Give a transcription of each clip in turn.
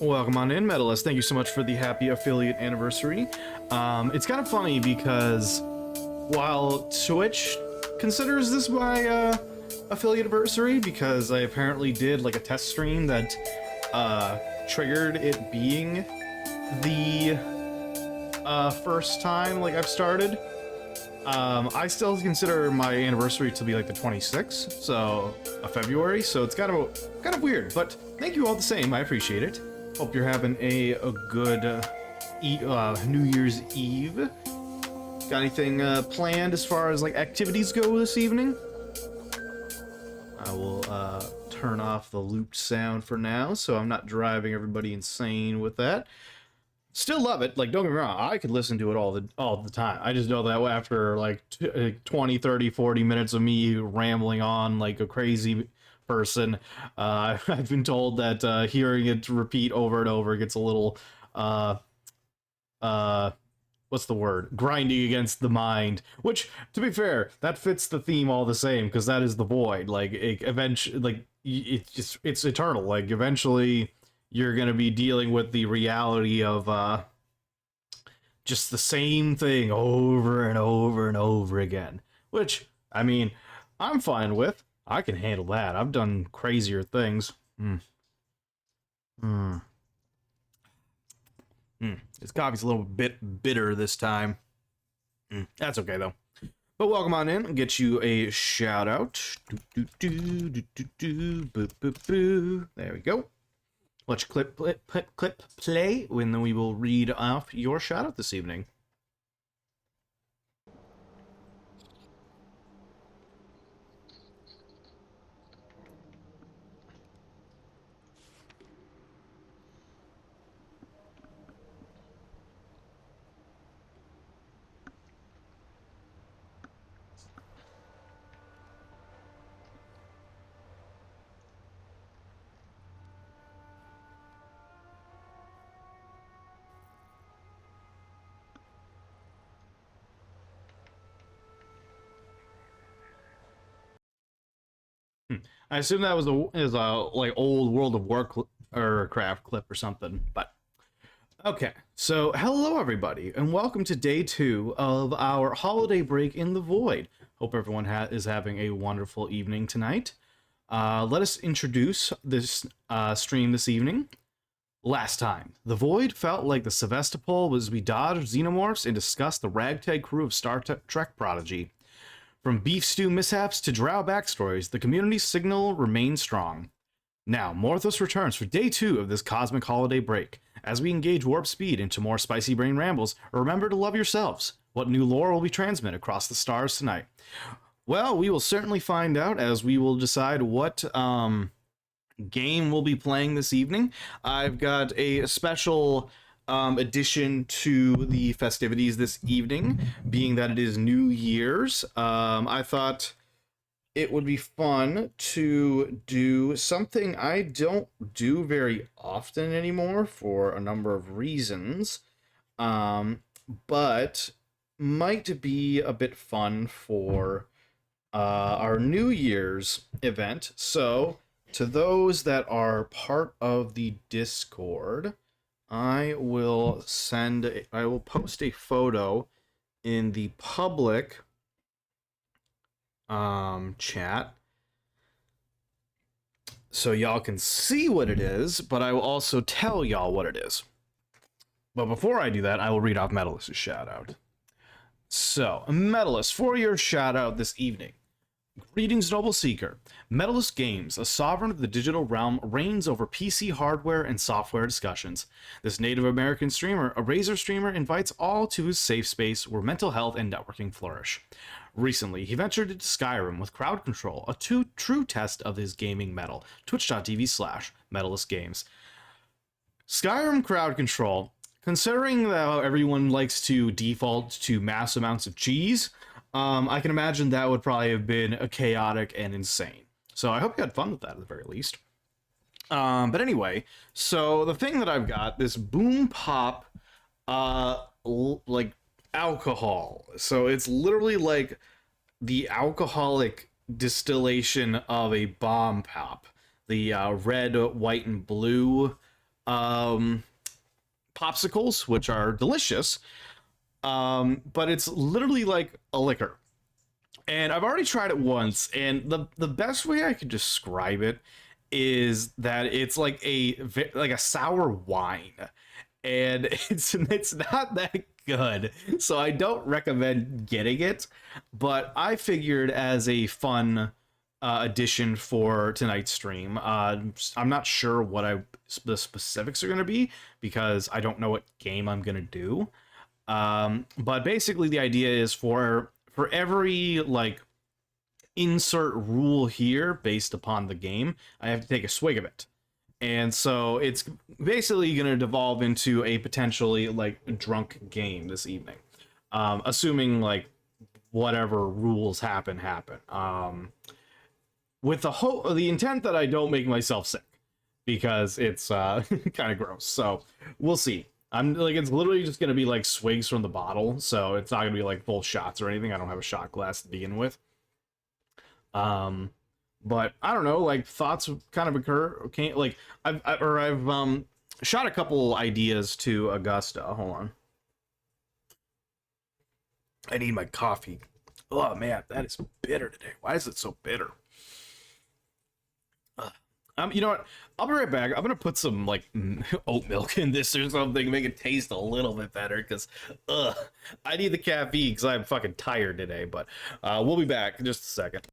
Welcome on in, Medalist. Thank you so much for the happy affiliate anniversary. It's kind of funny because while Twitch considers this my affiliate anniversary, because I apparently did like a test stream that triggered it being the first time like I've started. I still consider my anniversary to be like the 26th, so February. So it's kind of weird, but thank you all the same. I appreciate it. Hope you're having a good New Year's Eve. Got anything planned as far as like activities go this evening? I will turn off the looped sound for now, so I'm not driving everybody insane with that. Still love it. Like, don't get me wrong, I could listen to it all the time. I just know that after like 20, 30, 40 minutes of me rambling on like a crazy person, I've been told that hearing it repeat over and over gets a little what's the word, grinding against the mind, which, to be fair, that fits the theme all the same, because that is the void. Like, eventually, like, it's eternal. Like, eventually you're gonna be dealing with the reality of just the same thing over and over and over again, which, I mean, I'm fine with. I can handle that. I've done crazier things. This coffee's a little bit bitter this time. That's okay, though. But welcome on in. I'll get you a shout out. There we go. Let's clip play, and then we will read off your shout out this evening. I assume that was a like old World of Warcraft clip or something, but okay. So hello everybody, and welcome to day 2 of our holiday break in the void. Hope everyone is having a wonderful evening tonight. Let us introduce this stream this evening. Last time, the void felt like the Sevastopol as we dodged xenomorphs and discussed the ragtag crew of Star Trek Prodigy. From beef stew mishaps to drow backstories, the community signal remains strong. Now, Morthos returns for day 2 of this cosmic holiday break. As we engage warp speed into more spicy brain rambles, remember to love yourselves. What new lore will be transmitted across the stars tonight? Well, we will certainly find out as we will decide what game we'll be playing this evening. I've got a special addition to the festivities this evening, being that it is New Year's. I thought it would be fun to do something I don't do very often anymore for a number of reasons, but might be a bit fun for our New Year's event. So, to those that are part of the Discord, I will post a photo in the public chat so y'all can see what it is, but I will also tell y'all what it is. But before I do that, I will read off Medalist's shout out. So, Medalist, for your shout out this evening. Greetings, Noble Seeker. Medalist Games, a sovereign of the digital realm, reigns over PC hardware and software discussions. This Native American streamer, a Razer streamer, invites all to his safe space where mental health and networking flourish. Recently, he ventured into Skyrim with Crowd Control, a true test of his gaming mettle. Twitch.tv/MedalistGames. Skyrim Crowd Control, considering that everyone likes to default to mass amounts of cheese, I can imagine that would probably have been a chaotic and insane. So I hope you had fun with that at the very least. But anyway, so the thing that I've got, this Boom Pop, like alcohol. So it's literally like the alcoholic distillation of a bomb pop. The red, white, and blue popsicles, which are delicious. But it's literally like a liquor. And I've already tried it once, and the best way I could describe it is that it's like a sour wine, and it's not that good. So I don't recommend getting it, but I figured as a fun addition for tonight's stream. I'm not sure what the specifics are going to be because I don't know what game I'm going to do. But basically the idea is for every like insert rule here based upon the game, I have to take a swig of it. And so it's basically going to devolve into a potentially like drunk game this evening. Assuming like whatever rules happen. With the intent that I don't make myself sick because it's kind of gross. So we'll see. I'm like, it's literally just gonna be like swigs from the bottle, so it's not gonna be like full shots or anything. I don't have a shot glass to begin with. But I don't know, like thoughts kind of occur. Okay, like I've shot a couple ideas to Augusta. Hold on, I need my coffee. Oh man, that is bitter today. Why is it so bitter? You know what? I'll be right back. I'm gonna put some like oat milk in this or something, make it taste a little bit better. Because, I need the caffeine because I'm fucking tired today. But we'll be back in just a second.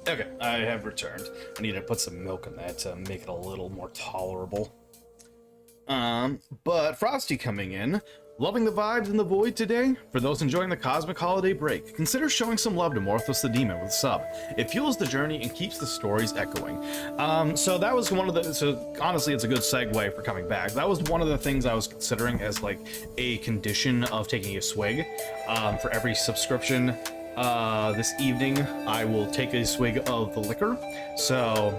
Okay, I have returned. I need to put some milk in that to make it a little more tolerable. But Frosty coming in. Loving the vibes in the void today? For those enjoying the cosmic holiday break, consider showing some love to Morthos the Demon with a sub. It fuels the journey and keeps the stories echoing. So that was one of the, so honestly it's a good segue for coming back. That was one of the things I was considering as like a condition of taking a swig. For every subscription this evening, I will take a swig of the liquor. So,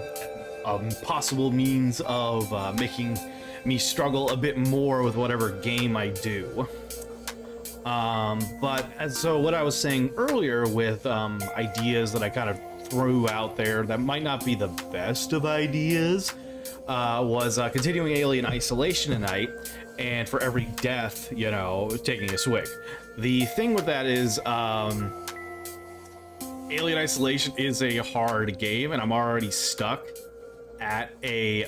possible means of making me struggle a bit more with whatever game I do. So what I was saying earlier with ideas that I kind of threw out there that might not be the best of ideas was continuing Alien Isolation tonight, and for every death, you know, taking a swig. The thing with that is, Alien Isolation is a hard game, and I'm already stuck at a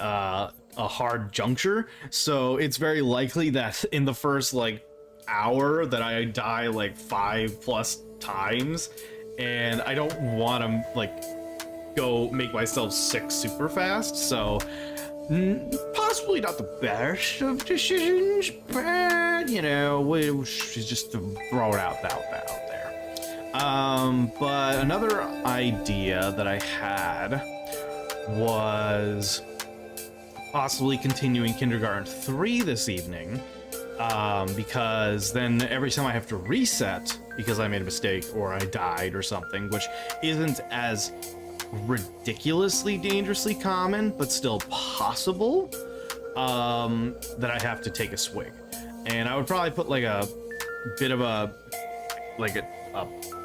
hard juncture, so it's very likely that in the first like hour that I die like 5+ times, and I don't want to like go make myself sick super fast. So possibly not the best of decisions, but you know, we should just throw it out there. But another idea that I had was possibly continuing Kindergarten 3 this evening, because then every time I have to reset because I made a mistake or I died or something, which isn't as ridiculously dangerously common but still possible, that I have to take a swig. And I would probably put like a bit of a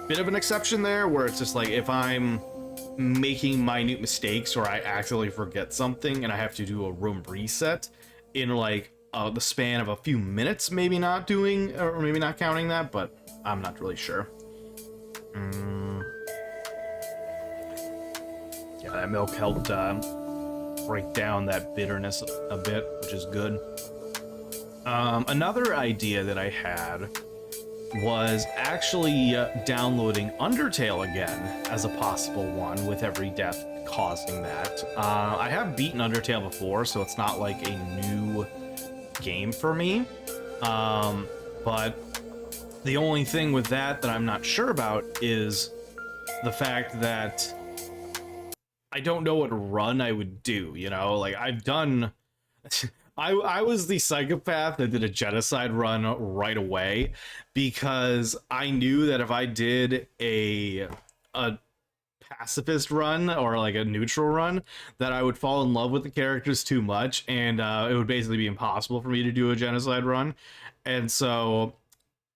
bit of an exception there, where it's just like if I'm making minute mistakes or I accidentally forget something and I have to do a room reset in like the span of a few minutes, maybe not doing, or maybe not counting that, but I'm not really sure. Yeah, that milk helped break down that bitterness a bit, which is good. Another idea that I had was actually downloading Undertale again as a possible one, with every death causing that. I have beaten Undertale before, so it's not like a new game for me. But the only thing with that I'm not sure about is the fact that I don't know what run I would do, you know? Like, I've done... I was the psychopath that did a genocide run right away, because I knew that if I did a pacifist run, or like a neutral run, that I would fall in love with the characters too much, and it would basically be impossible for me to do a genocide run. And so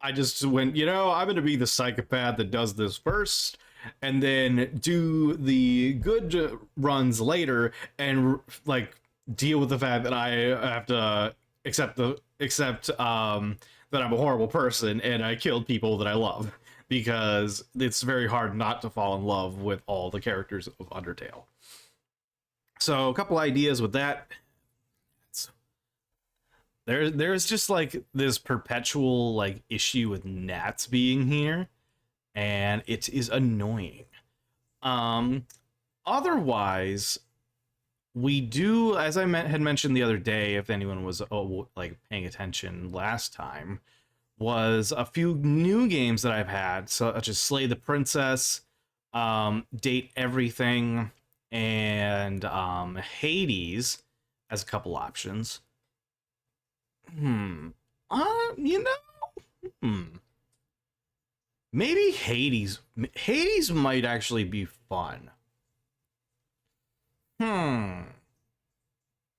I just went, you know, I'm gonna be the psychopath that does this first, and then do the good runs later, and like deal with the fact that I have to accept that I'm a horrible person and I killed people that I love, because it's very hard not to fall in love with all the characters of Undertale. So a couple ideas with that. There's just like this perpetual like issue with gnats being here, and it is annoying. Otherwise, we do, as I had mentioned the other day, if anyone was like paying attention last time, was a few new games that I've had, such as Slay the Princess, Date Everything, and Hades as a couple options. You know, maybe Hades might actually be fun.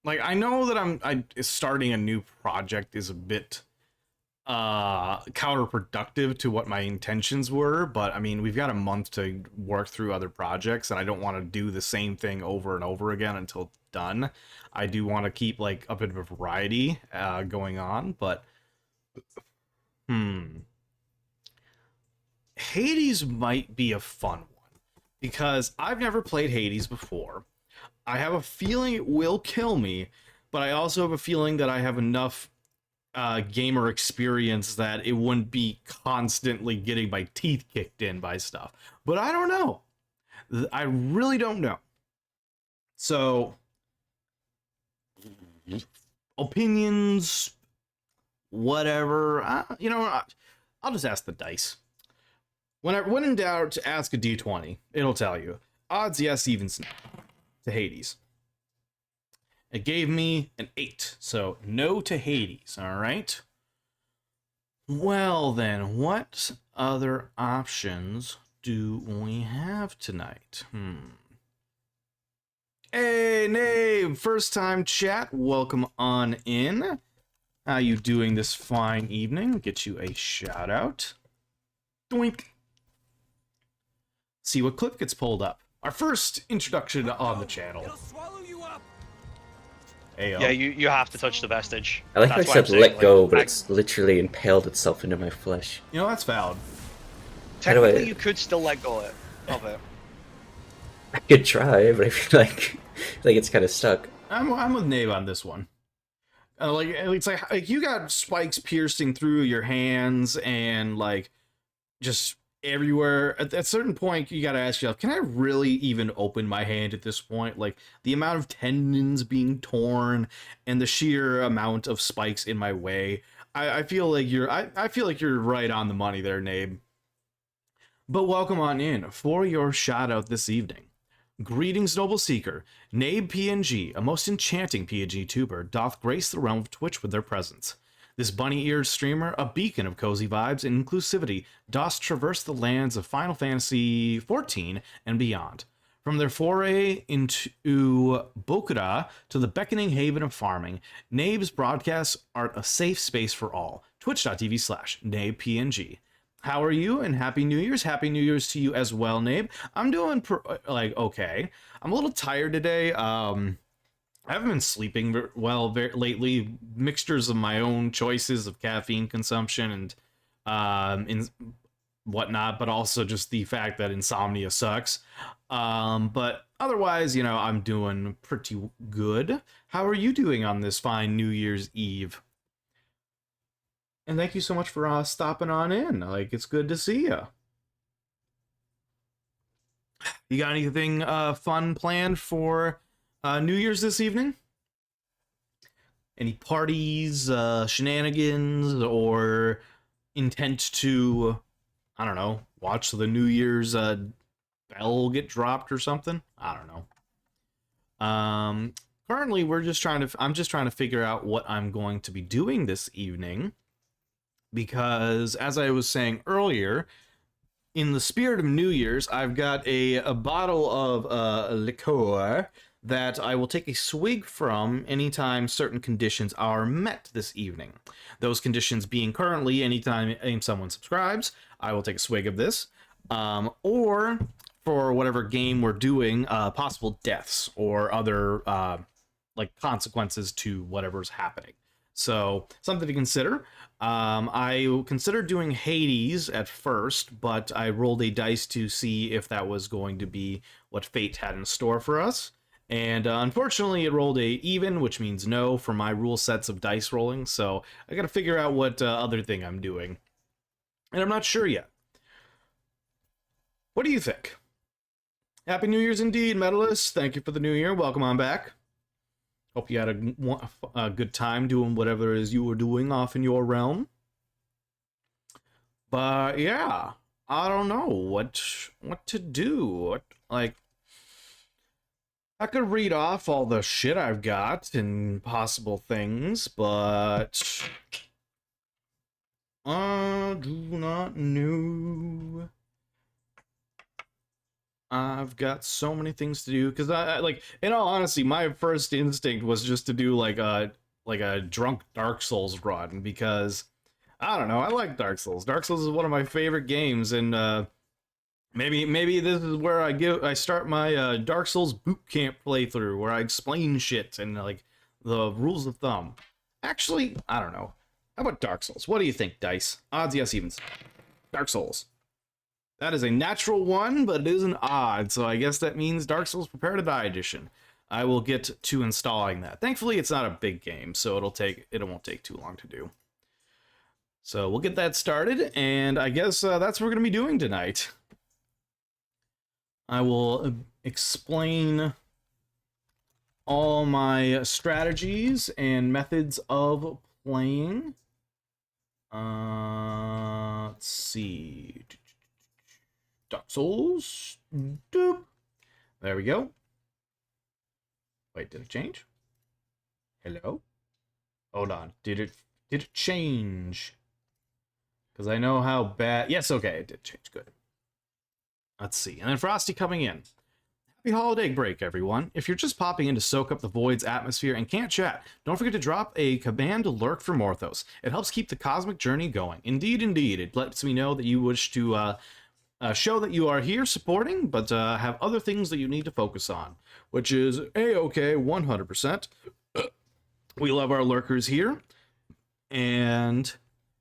Like, I know that starting a new project is a bit counterproductive to what my intentions were, but I mean, we've got a month to work through other projects, and I don't want to do the same thing over and over again until it's done. I do want to keep like a bit of a variety going on, but Hades might be a fun one, because I've never played Hades before. I have a feeling it will kill me, but I also have a feeling that I have enough gamer experience that it wouldn't be constantly getting my teeth kicked in by stuff. But I don't know. I really don't know. So, opinions, whatever. You know, I'll just ask the dice. When in doubt, ask a d20. It'll tell you. Odds yes, evens no. To Hades. It gave me an 8, so no to Hades, alright? Well then, what other options do we have tonight? Hey, Nave! First time chat, welcome on in. How you doing this fine evening? Get you a shout out. Doink! See what clip gets pulled up. Our first introduction on the channel. Ayo. Yeah, you have to touch the vestige. I like how I said let go, but it's literally impaled itself into my flesh. You know, that's valid. Technically, you could still let go of it. I could try, but I feel like it's kind of stuck. I'm with Nave on this one. Like it's like you got spikes piercing through your hands and like just everywhere. At a certain point, you gotta ask yourself, can I really even open my hand at this point? Like, the amount of tendons being torn and the sheer amount of spikes in my way. I feel like you're right on the money there, Nabe. But welcome on in for your shout out this evening. Greetings, noble seeker. Nabe PNG, a most enchanting PNG tuber, doth grace the realm of Twitch with their presence. This bunny-eared streamer, a beacon of cozy vibes and inclusivity, doth traverse the lands of Final Fantasy XIV and beyond. From their foray into Bokura to the beckoning haven of farming, Nabe's broadcasts are a safe space for all. Twitch.tv/NabePNG. How are you? And Happy New Year's. Happy New Year's to you as well, Nabe. I'm doing, okay. I'm a little tired today. I haven't been sleeping well lately. Mixtures of my own choices of caffeine consumption and in whatnot, but also just the fact that insomnia sucks. But otherwise, I'm doing pretty good. How are you doing on this fine New Year's Eve? And thank you so much for stopping on in. Like, it's good to see you. You got anything fun planned for New Year's this evening? Any parties, shenanigans, or intent to, I don't know, watch the New Year's bell get dropped or something? I don't know. Currently, I'm just trying to figure out what I'm going to be doing this evening, because as I was saying earlier, in the spirit of New Year's, I've got a bottle of liqueur that I will take a swig from anytime certain conditions are met this evening. Those conditions being currently anytime someone subscribes, I will take a swig of this, or for whatever game we're doing, possible deaths or other like consequences to whatever's happening. So something to consider. I considered doing Hades at first, but I rolled a dice to see if that was going to be what fate had in store for us. And unfortunately, it rolled a even, which means no for my rule sets of dice rolling. So I got to figure out what other thing I'm doing. And I'm not sure yet. What do you think? Happy New Year's indeed, medalists. Thank you for the new year. Welcome on back. Hope you had a good time doing whatever it is you were doing off in your realm. But yeah, I don't know what to do. I could read off all the shit I've got and possible things, but I do not know. I've got so many things to do, because I like, in all honesty, my first instinct was just to do like a drunk Dark Souls run, because I don't know, I like Dark Souls. Dark Souls is one of my favorite games, and maybe this is where I start my Dark Souls boot camp playthrough, where I explain shit and like the rules of thumb. Actually, I don't know. How about Dark Souls? What do you think, Dice? Odds, yes, evens. Dark Souls. That is a natural one, but it is an odd, so I guess that means Dark Souls Prepare to Die edition. I will get to installing that. Thankfully, it's not a big game, so it won't take too long to do. So we'll get that started, and I guess that's what we're going to be doing tonight. I will explain all my strategies and methods of playing. Let's see. Dark Souls. Doop. There we go. Wait, did it change? Hello? Hold on. Did it change? Because I know how bad... Yes, okay, it did change. Good. Let's see. And then Frosty coming in. Happy holiday break, everyone. If you're just popping in to soak up the Void's atmosphere and can't chat, don't forget to drop a command lurk for Morthos. It helps keep the cosmic journey going. Indeed, indeed. It lets me know that you wish to... show that you are here supporting, but have other things that you need to focus on, which is A-OK 100%. We love our lurkers here, and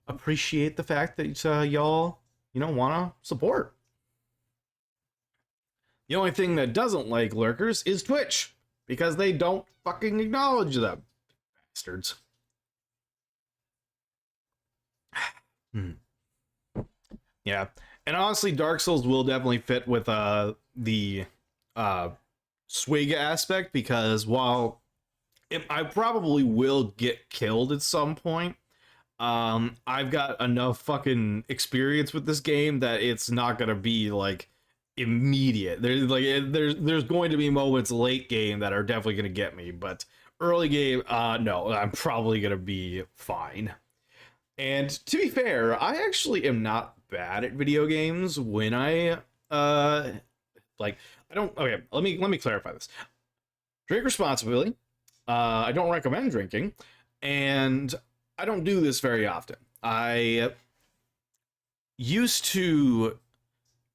appreciate the fact that y'all, want to support. The only thing that doesn't like lurkers is Twitch, because they don't fucking acknowledge them. Bastards. Yeah. And honestly, Dark Souls will definitely fit with the swig aspect, because while I probably will get killed at some point, I've got enough fucking experience with this game that it's not gonna be like immediate. There's going to be moments late game that are definitely gonna get me, but early game, no, I'm probably gonna be fine. And to be fair, I actually am not bad at video games when I okay, let me clarify this. Drink responsibly. I don't recommend drinking, and I don't do this very often. I used to,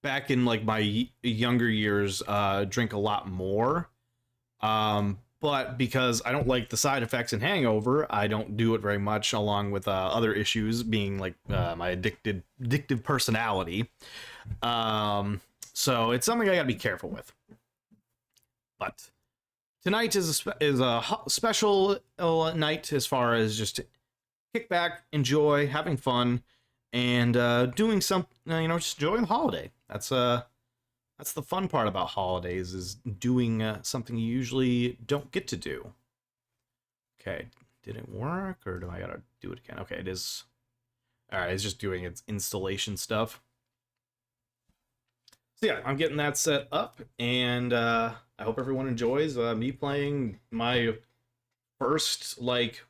back in like my younger years, drink a lot more. But but because I don't like the side effects in Hangover, I don't do it very much, along with other issues being like my addictive personality. So it's something I gotta be careful with. But tonight is a special night as far as just kick back, enjoy, having fun, and doing some, just enjoying the holiday. That's the fun part about holidays, is doing something you usually don't get to do. Okay, did it work, or do I gotta do it again? Okay, it is. All right, it's just doing its installation stuff. So yeah, I'm getting that set up, and I hope everyone enjoys me playing my first, like,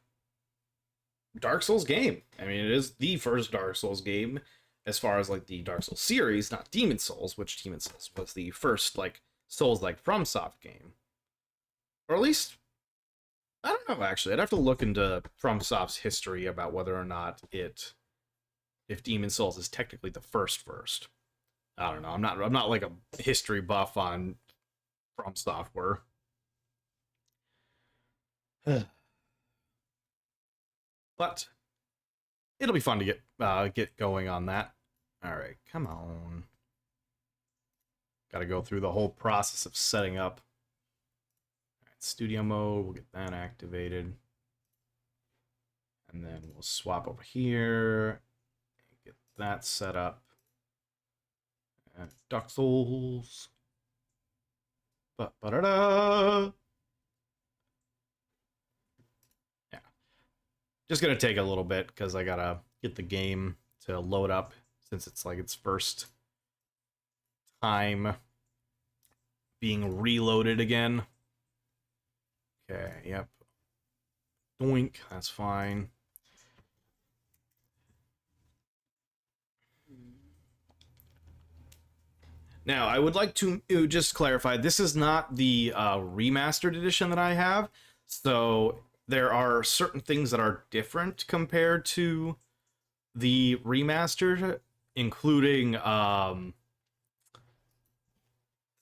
Dark Souls game. I mean, it is the first Dark Souls game as far as, like, the Dark Souls series, not Demon Souls, which Demon Souls was the first, like, Souls-like FromSoft game. Or at least, I don't know, actually. I'd have to look into FromSoft's history about whether or not if Demon Souls is technically the first. I don't know. I'm not like a history buff on From Software. But it'll be fun to get going on that. All right, come on. Got to go through the whole process of setting up. All right, studio mode. We'll get that activated, and then we'll swap over here and get that set up. Dark Souls. Ba-ba-da-da. Yeah. Just gonna take a little bit because I gotta get the game to load up since it's like its first time being reloaded again. Okay, yep. Doink, that's fine. Now, I would like to just clarify, this is not the remastered edition that I have, so there are certain things that are different compared to the remastered, including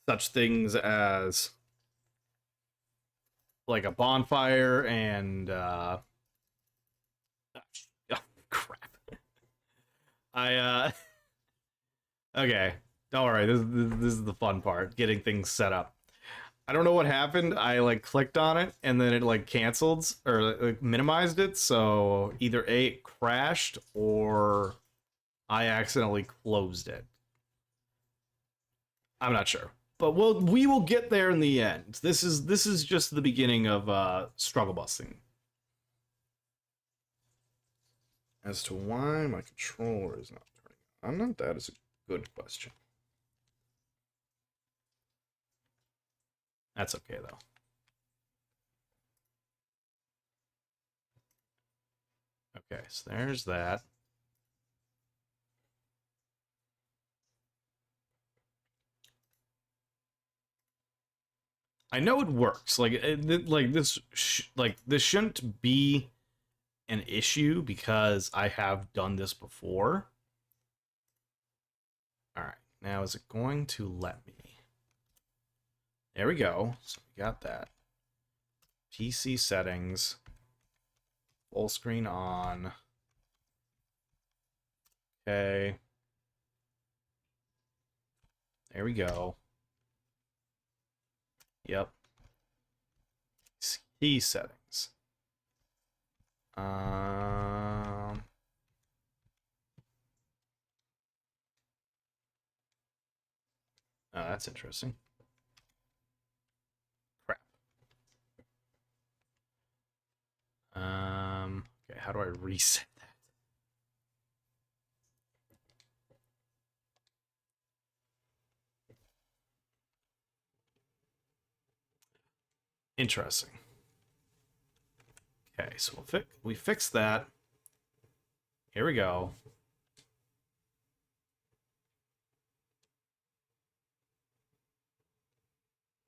such things as like a bonfire and oh, crap. Okay. All right, this is the fun part, getting things set up. I don't know what happened. I like clicked on it and then it like canceled or like minimized it. So either A, it crashed, or I accidentally closed it. I'm not sure, but we will get there in the end. This is just the beginning of struggle busting. As to why my controller is not turning on, that is a good question. That's okay, though. Okay, so there's that. I know it works. Like this shouldn't be an issue because I have done this before. All right, now is it going to let me? There we go. So we got that. PC settings. Full screen on. Okay. There we go. Yep. Key settings. Oh, that's interesting. Crap. Okay, how do I reset that? Interesting. Okay, so we fix that. Here we go.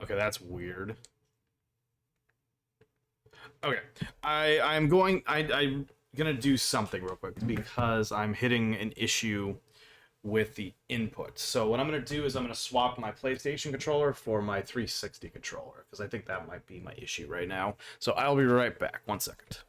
Okay, that's weird. Okay, I'm gonna do something real quick because I'm hitting an issue with the input. So what I'm going to do is I'm going to swap my PlayStation controller for my 360 controller, because I think that might be my issue right now. So I'll be right back. 1 second.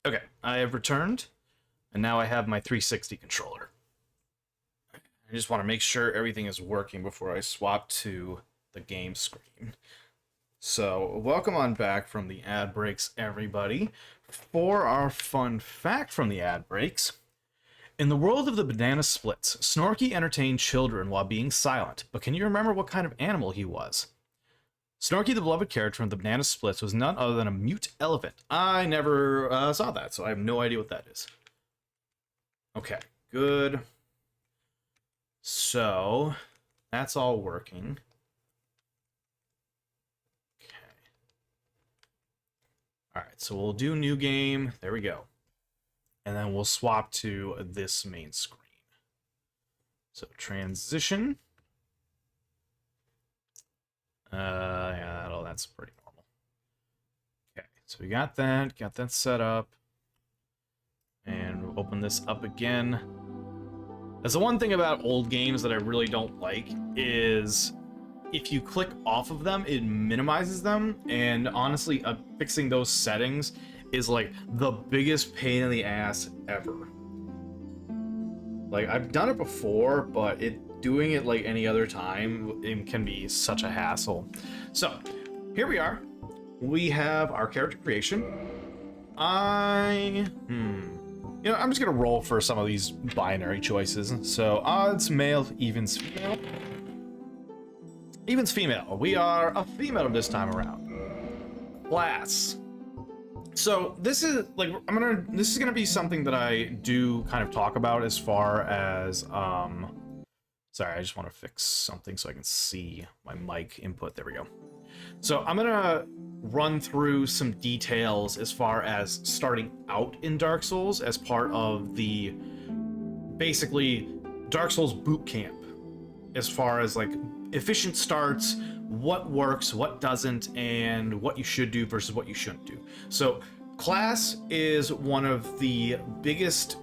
Okay, I have returned, and now I have my 360 controller. I just want to make sure everything is working before I swap to the game screen. So, welcome on back from the ad breaks, everybody. For our fun fact from the ad breaks, in the world of the banana splits, Snorky entertained children while being silent, but can you remember what kind of animal he was? Snorky, the beloved character from the Banana Splits, was none other than a mute elephant. I never saw that, so I have no idea what that is. Okay, good. So, that's all working. Okay. Alright, so we'll do new game. There we go. And then we'll swap to this main screen. So, transition. Yeah, that's pretty normal. Okay, so we got that set up. And we'll open this up again. That's the one thing about old games that I really don't like, is if you click off of them, it minimizes them, and honestly, fixing those settings is like the biggest pain in the ass ever. Like, I've done it before, but doing it like any other time, it can be such a hassle. So, here we are. We have our character creation. You know, I'm just gonna roll for some of these binary choices. So, odds male, evens female. Evens female. We are a female this time around. Class. So this is like this is gonna be something that I do kind of talk about as far as sorry, I just want to fix something so I can see my mic input. There we go. So I'm gonna run through some details as far as starting out in Dark Souls as part of the basically Dark Souls boot camp, as far as like efficient starts, what works, what doesn't, and what you should do versus what you shouldn't do. So class is one of the biggest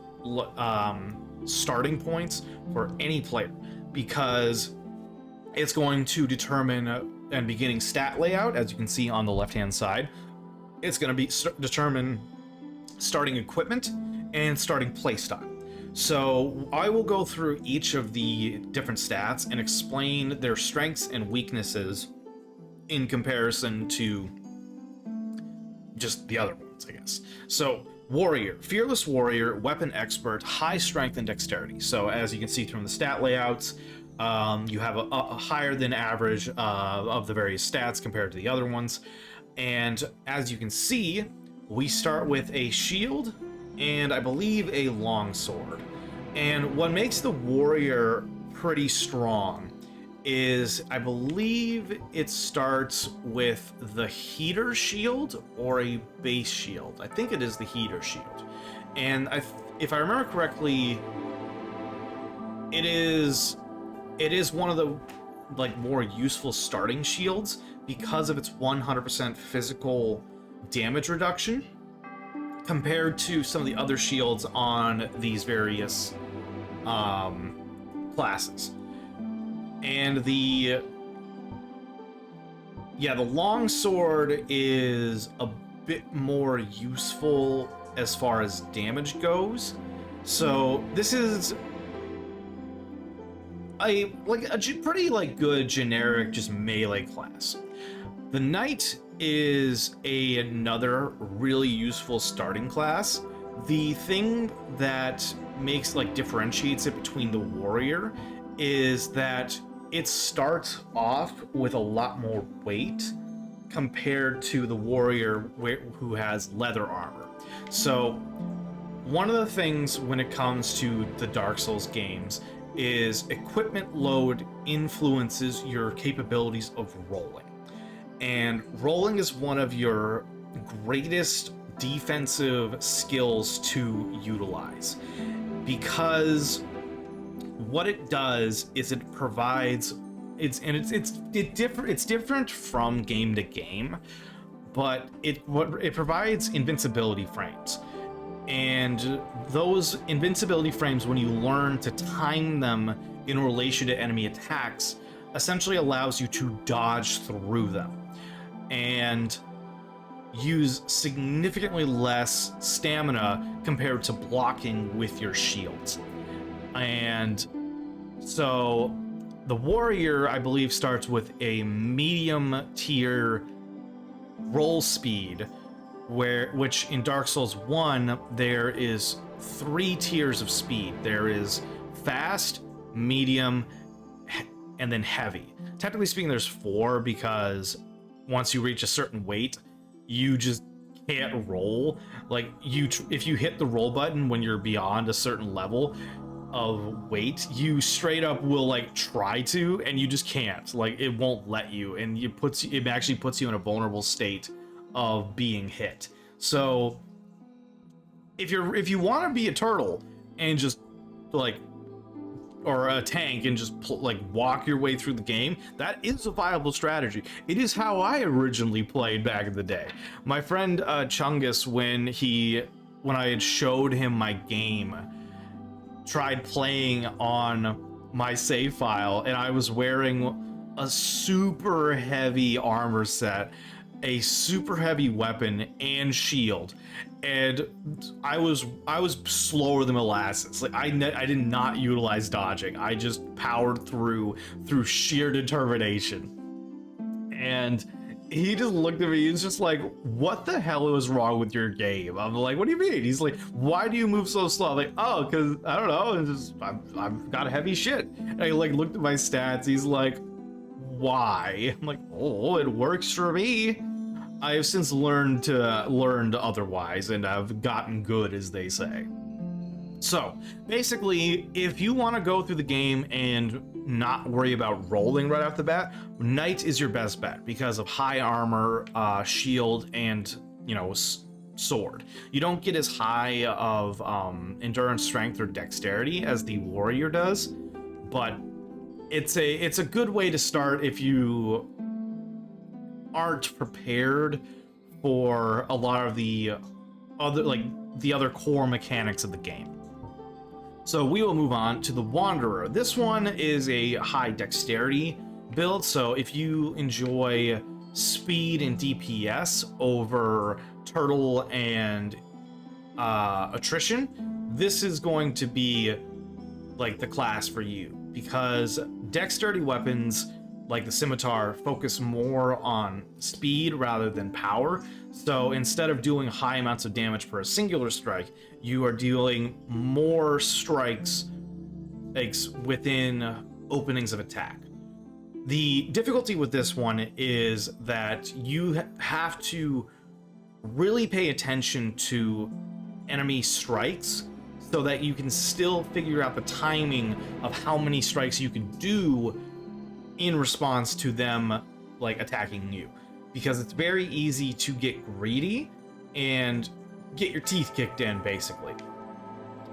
starting points for any player, because it's going to determine a beginning stat layout, as you can see on the left hand side. It's going to determine starting equipment and starting playstyle. So I will go through each of the different stats and explain their strengths and weaknesses in comparison to just the other ones, I guess. So warrior, fearless warrior, weapon expert, high strength and dexterity. So as you can see from the stat layouts, you have a higher than average of the various stats compared to the other ones. And as you can see, we start with a shield and I believe a longsword. And what makes the warrior pretty strong is, I believe it starts with the heater shield or a base shield. I think it is the heater shield. And if I remember correctly, it is one of the like more useful starting shields because of its 100% physical damage reduction compared to some of the other shields on these various classes. And the longsword is a bit more useful as far as damage goes. So this is a pretty good generic just melee class. The knight is another really useful starting class. The thing that differentiates it between the warrior is that it starts off with a lot more weight compared to the warrior who has leather armor. So one of the things when it comes to the Dark Souls games is equipment load influences your capabilities of rolling. And rolling is one of your greatest defensive skills to utilize, because what it does is it provides it's different from game to game, but it provides invincibility frames. And those invincibility frames, when you learn to time them in relation to enemy attacks, essentially allows you to dodge through them and use significantly less stamina compared to blocking with your shields. And so the warrior, I believe, starts with a medium tier roll speed, which in Dark Souls 1 there is 3 tiers of speed. There is fast, medium, and then heavy. Technically speaking, there's 4, because once you reach a certain weight, you just can't roll. If you hit the roll button when you're beyond a certain level of weight, you straight up will try to, and you just can't. It won't let you, and it actually puts you in a vulnerable state of being hit. So if you want to be a turtle and just or a tank and just walk your way through the game, that is a viable strategy. It is how I originally played back in the day. My friend Chungus, when I had showed him my game, tried playing on my save file, and I was wearing a super heavy armor set, a super heavy weapon, and shield, and I was slower than molasses. I did not utilize dodging. I just powered through sheer determination. And he just looked at me. He's just like, "What the hell was wrong with your game?" I'm like, "What do you mean?" He's like, "Why do you move so slow?" I'm like, "Oh, because I don't know. I've got heavy shit." And I looked at my stats. He's like, "Why?" I'm like, "Oh, it works for me." I have since learned otherwise, and I've gotten good, as they say. So basically, if you want to go through the game and not worry about rolling right off the bat, Knight is your best bet because of high armor, shield, and sword. You don't get as high of endurance, strength, or dexterity as the warrior does, but it's a good way to start if you aren't prepared for a lot of the other core mechanics of the game. So we will move on to the Wanderer. This one is a high dexterity build, so if you enjoy speed and DPS over turtle and attrition, this is going to be the class for you, because dexterity weapons like the scimitar focus more on speed rather than power. So instead of doing high amounts of damage per a singular strike, you are dealing more strikes within openings of attack. The difficulty with this one is that you have to really pay attention to enemy strikes so that you can still figure out the timing of how many strikes you can do in response to them attacking you, because it's very easy to get greedy and get your teeth kicked in, basically.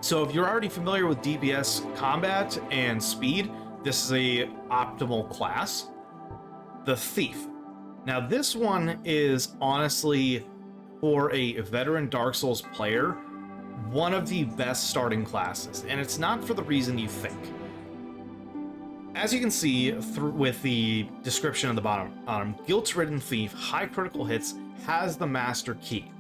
So if you're already familiar with DPS combat and speed, this is a optimal class. The Thief. Now this one is honestly, for a veteran Dark Souls player, one of the best starting classes, and it's not for the reason you think. As you can see with the description at the bottom, Guilt-Ridden Thief, high critical hits, has the Master Key.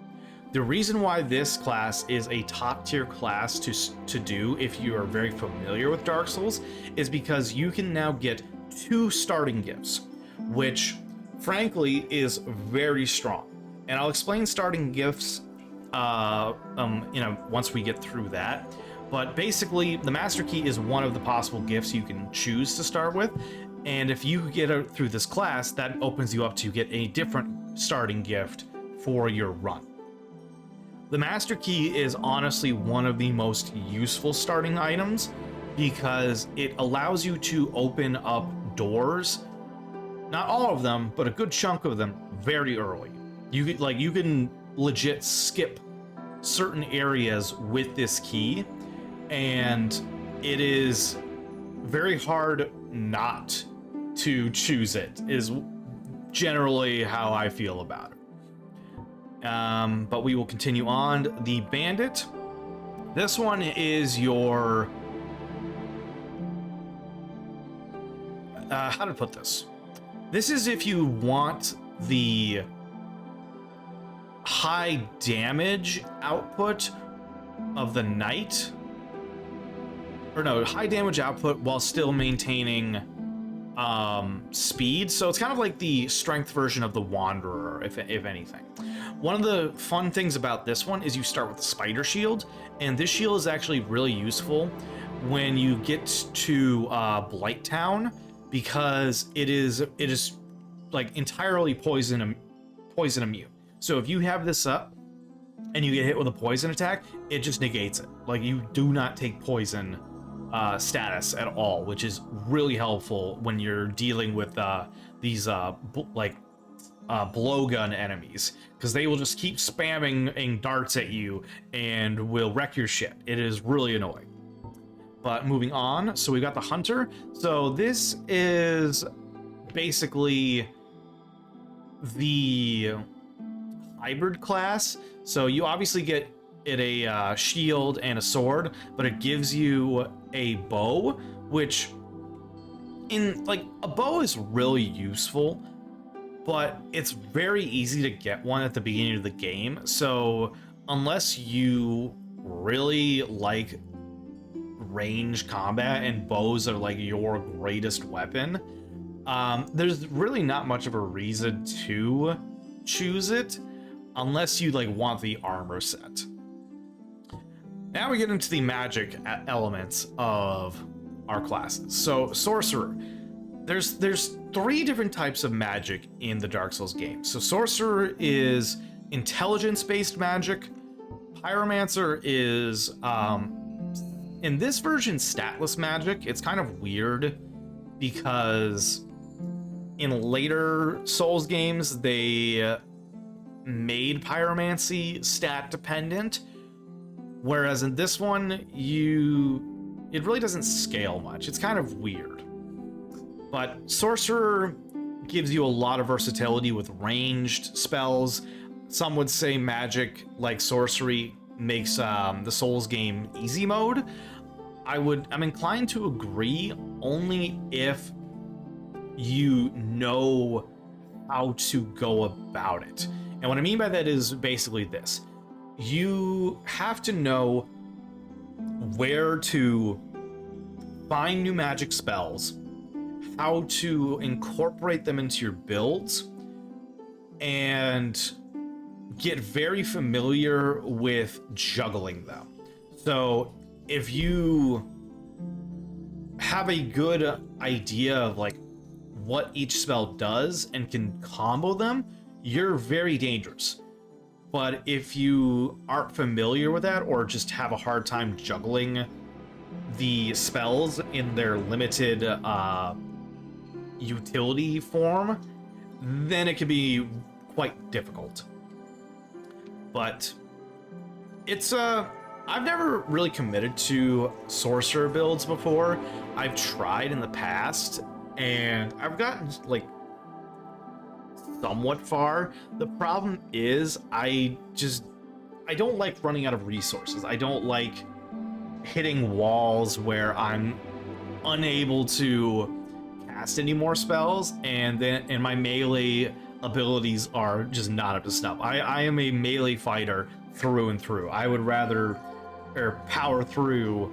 The reason why this class is a top tier class to do if you are very familiar with Dark Souls is because you can now get 2 starting gifts, which frankly is very strong. And I'll explain starting gifts once we get through that. But basically, the Master Key is one of the possible gifts you can choose to start with. And if you get it through this class, that opens you up to get a different starting gift for your run. The Master Key is honestly one of the most useful starting items because it allows you to open up doors, not all of them, but a good chunk of them very early. You can legit skip certain areas with this key, and it is very hard not to choose it, is generally how I feel about it. But we will continue on. The Bandit. This one is your... how to put this? This is if you want the high damage output of the Knight. Or no, high damage output while still maintaining speed. So it's kind of like the strength version of the Wanderer, if anything. One of the fun things about this one is you start with the Spider Shield, and this shield is actually really useful when you get to Blighttown, because it is like entirely poison immune. So if you have this up and you get hit with a poison attack, it just negates it. Like, you do not take poison status at all, which is really helpful when you're dealing with these blowgun enemies, because they will just keep spamming darts at you and will wreck your shit. It is really annoying. But moving on, so we've got the Hunter. So this is basically the hybrid class. So you obviously get it a shield and a sword, but it gives you a bow, which a bow is really useful, but it's very easy to get one at the beginning of the game. So unless you really like range combat and bows are like your greatest weapon, there's really not much of a reason to choose it unless you want the armor set. Now we get into the magic elements of our classes. So Sorcerer, there's 3 different types of magic in the Dark Souls game. So Sorcerer is intelligence-based magic. Pyromancer is in this version statless magic. It's kind of weird because in later Souls games they made pyromancy stat dependent, whereas in this one it really doesn't scale much. It's kind of weird. But Sorcerer gives you a lot of versatility with ranged spells. Some would say magic like sorcery makes the Souls game easy mode. I'm inclined to agree, only if you know how to go about it. And what I mean by that is basically this. You have to know where to find new magic spells, how to incorporate them into your builds, and get very familiar with juggling them. So if you have a good idea of what each spell does and can combo them, you're very dangerous. But if you aren't familiar with that, or just have a hard time juggling the spells in their limited utility form, then it can be quite difficult. But it's I've never really committed to sorcerer builds before. I've tried in the past and I've gotten somewhat far. The problem is I I don't like running out of resources. I don't like hitting walls where I'm unable to cast any more spells, and my melee abilities are just not up to snuff. I am a melee fighter through and through. I would rather power through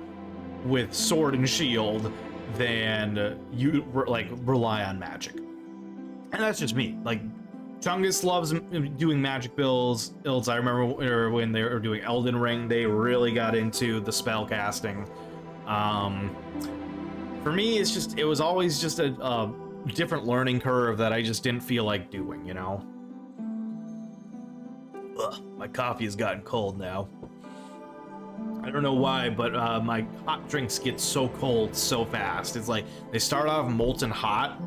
with sword and shield than rely on magic. And that's just me. Like, Chungus loves doing magic builds. I remember when they were doing Elden Ring, they really got into the spell casting. For me, it was always just a different learning curve that I just didn't feel like doing, you know? Ugh, my coffee has gotten cold now. I don't know why, but my hot drinks get so cold so fast. It's like they start off molten hot,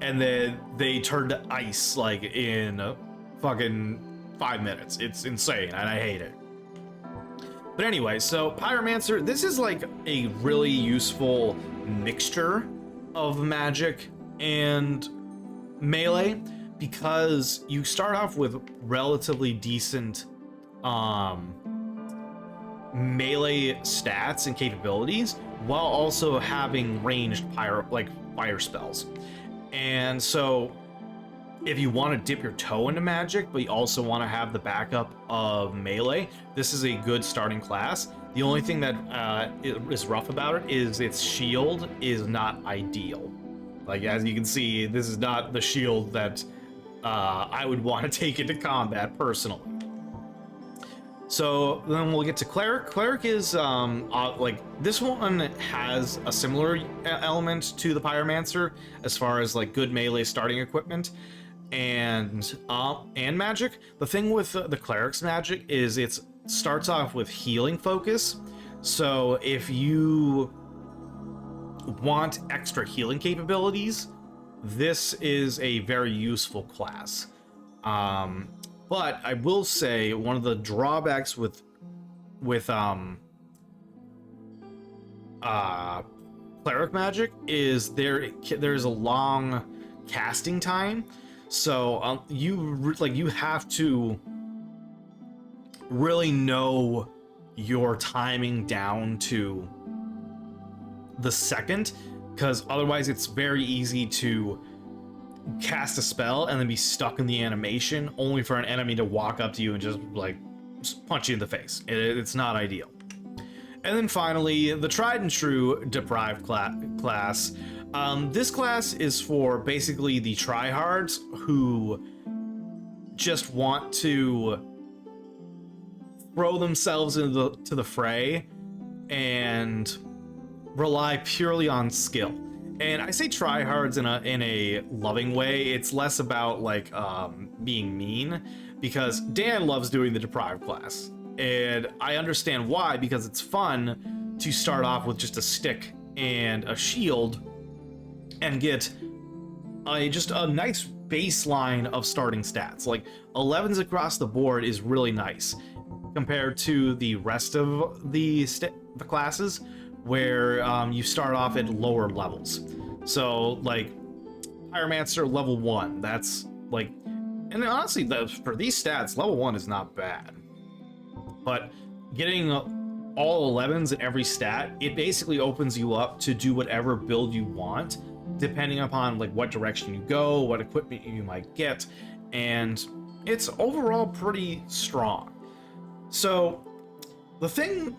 and then they turn to ice like in fucking 5 minutes. It's insane, and I hate it. But anyway, so Pyromancer, this is like a really useful mixture of magic and melee, because you start off with relatively decent melee stats and capabilities while also having ranged fire spells. And so if you want to dip your toe into magic, but you also want to have the backup of melee, this is a good starting class. The only thing that is rough about it is its shield is not ideal. Like, as you can see, this is not the shield that I would want to take into combat personally. So then we'll get to Cleric. Cleric is like, this one has a similar element to the Pyromancer as far as like good melee starting equipment and magic. The thing with the Cleric's magic is it starts off with healing focus. So if you want extra healing capabilities, this is a very useful class. But I will say one of the drawbacks with Cleric magic is there's a long casting time. So you have to really know your timing down to the second, because otherwise it's very easy to cast a spell and then be stuck in the animation only for an enemy to walk up to you and just punch you in the face. It's not ideal. And then finally, the tried and true deprived class. This class is for basically the tryhards who just want to throw themselves into the fray and rely purely on skill. And I say tryhards in a loving way. It's less about like being mean, because Dan loves doing the deprived class, and I understand why, because it's fun to start off with just a stick and a shield and get just a nice baseline of starting stats. Like 11s across the board is really nice compared to the rest of the classes, where you start off at lower levels. So like Pyromancer level 1, that's like, and honestly for these stats, level 1 is not bad. But getting all 11s in every stat, it basically opens you up to do whatever build you want, depending upon like what direction you go, what equipment you might get, and it's overall pretty strong. So the thing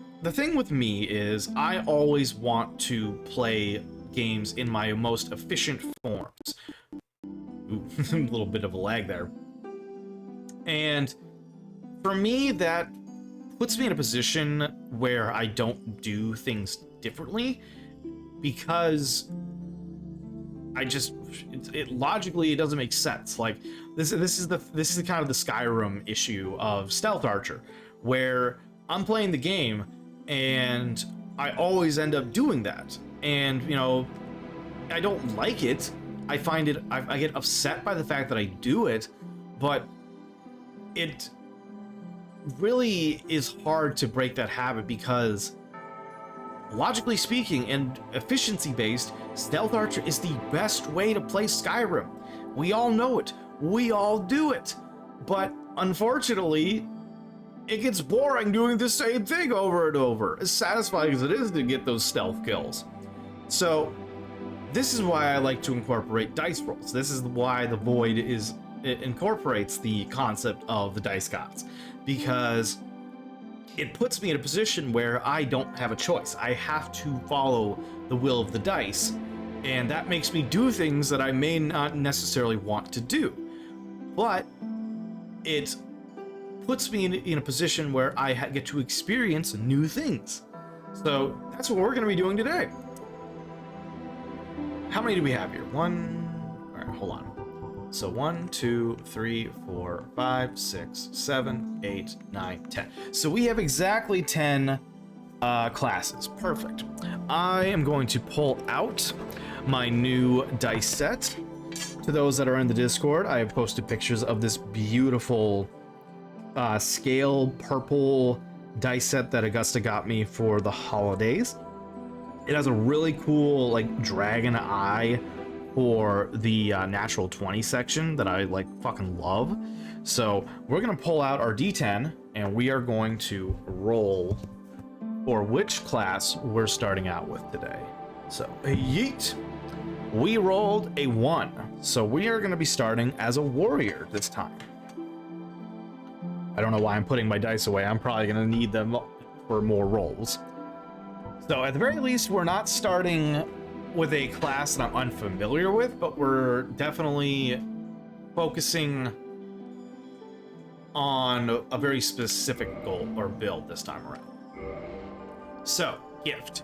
with me is I always want to play games in my most efficient forms. Ooh, a little bit of a lag there. And for me, that puts me in a position where I don't do things differently, because logically it doesn't make sense. Like this is kind of the Skyrim issue of Stealth Archer, where I'm playing the game and I always end up doing that. And, you know, I don't like it. I get upset by the fact that I do it, but it really is hard to break that habit, because logically speaking and efficiency based, Stealth Archer is the best way to play Skyrim. We all know it. We all do it. But unfortunately, it gets boring doing the same thing over and over, as satisfying as it is to get those stealth kills. So this is why I like to incorporate dice rolls. This is why the Void it incorporates the concept of the dice gods, because it puts me in a position where I don't have a choice. I have to follow the will of the dice, and that makes me do things that I may not necessarily want to do. But it puts me in a position where I get to experience new things. So that's what we're going to be doing today. How many do we have here? All right, hold on. So 1, 2, 3, 4, 5, 6, 7, 8, 9, 10. So we have exactly 10 classes. Perfect. I am going to pull out my new dice set. To those that are in the Discord, I have posted pictures of this beautiful scale purple dice set that Augusta got me for the holidays. It has a really cool like dragon eye for the natural 20 section that I like fucking love. So we're gonna pull out our D10 and we are going to roll for which class we're starting out with today. So yeet. We rolled a 1, so we are going to be starting as a warrior this time. I don't know why I'm putting my dice away. I'm probably going to need them for more rolls. So at the very least, we're not starting with a class that I'm unfamiliar with, but we're definitely focusing on a very specific goal or build this time around. So, gift.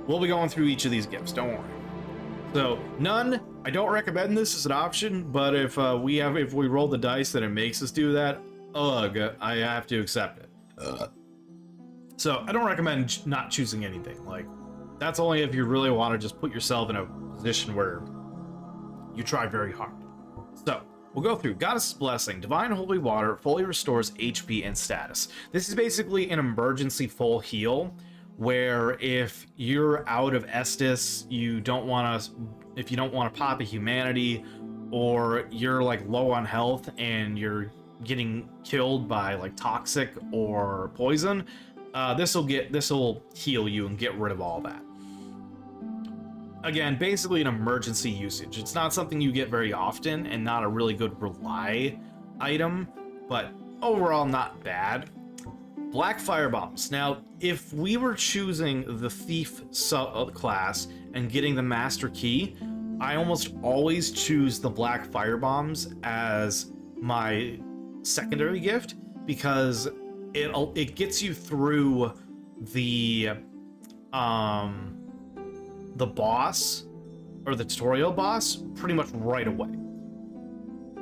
We'll be going through each of these gifts, don't worry. So none, I don't recommend this as an option, but if we roll the dice that it makes us do that, ugh, I have to accept it. So I don't recommend not choosing anything. Like, that's only if you really want to just put yourself in a position where you try very hard. So we'll go through Goddess's Blessing. Divine Holy Water fully restores HP and status. This is basically an emergency full heal, where if you're out of Estus, if you don't want to pop a humanity, or you're like low on health and you're getting killed by like toxic or poison, this will heal you and get rid of all that. Again, basically an emergency usage. It's not something you get very often and not a really good rely item, but overall not bad. Black Firebombs. Now, if we were choosing the Thief class and getting the Master Key, I almost always choose the Black Firebombs as my secondary gift, because it gets you through the boss, or the tutorial boss, pretty much right away.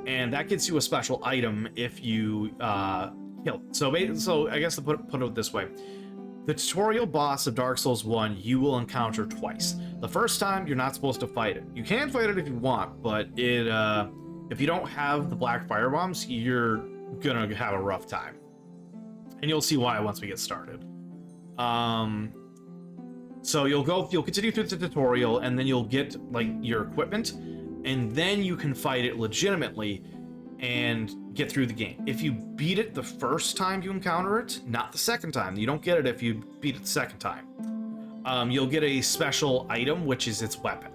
And that gets you a special item if you kill it. So I guess to put it this way, the tutorial boss of Dark Souls 1 you will encounter twice. The first time you're not supposed to fight it. You can fight it if you want, but if you don't have the Black Firebombs, you're gonna have a rough time. And you'll see why once we get started. So you'll continue through the tutorial, and then you'll get like your equipment, and then you can fight it legitimately and get through the game. If you beat it the first time you encounter it, not the second time, you don't get it if you beat it the second time. You'll get a special item, which is its weapon.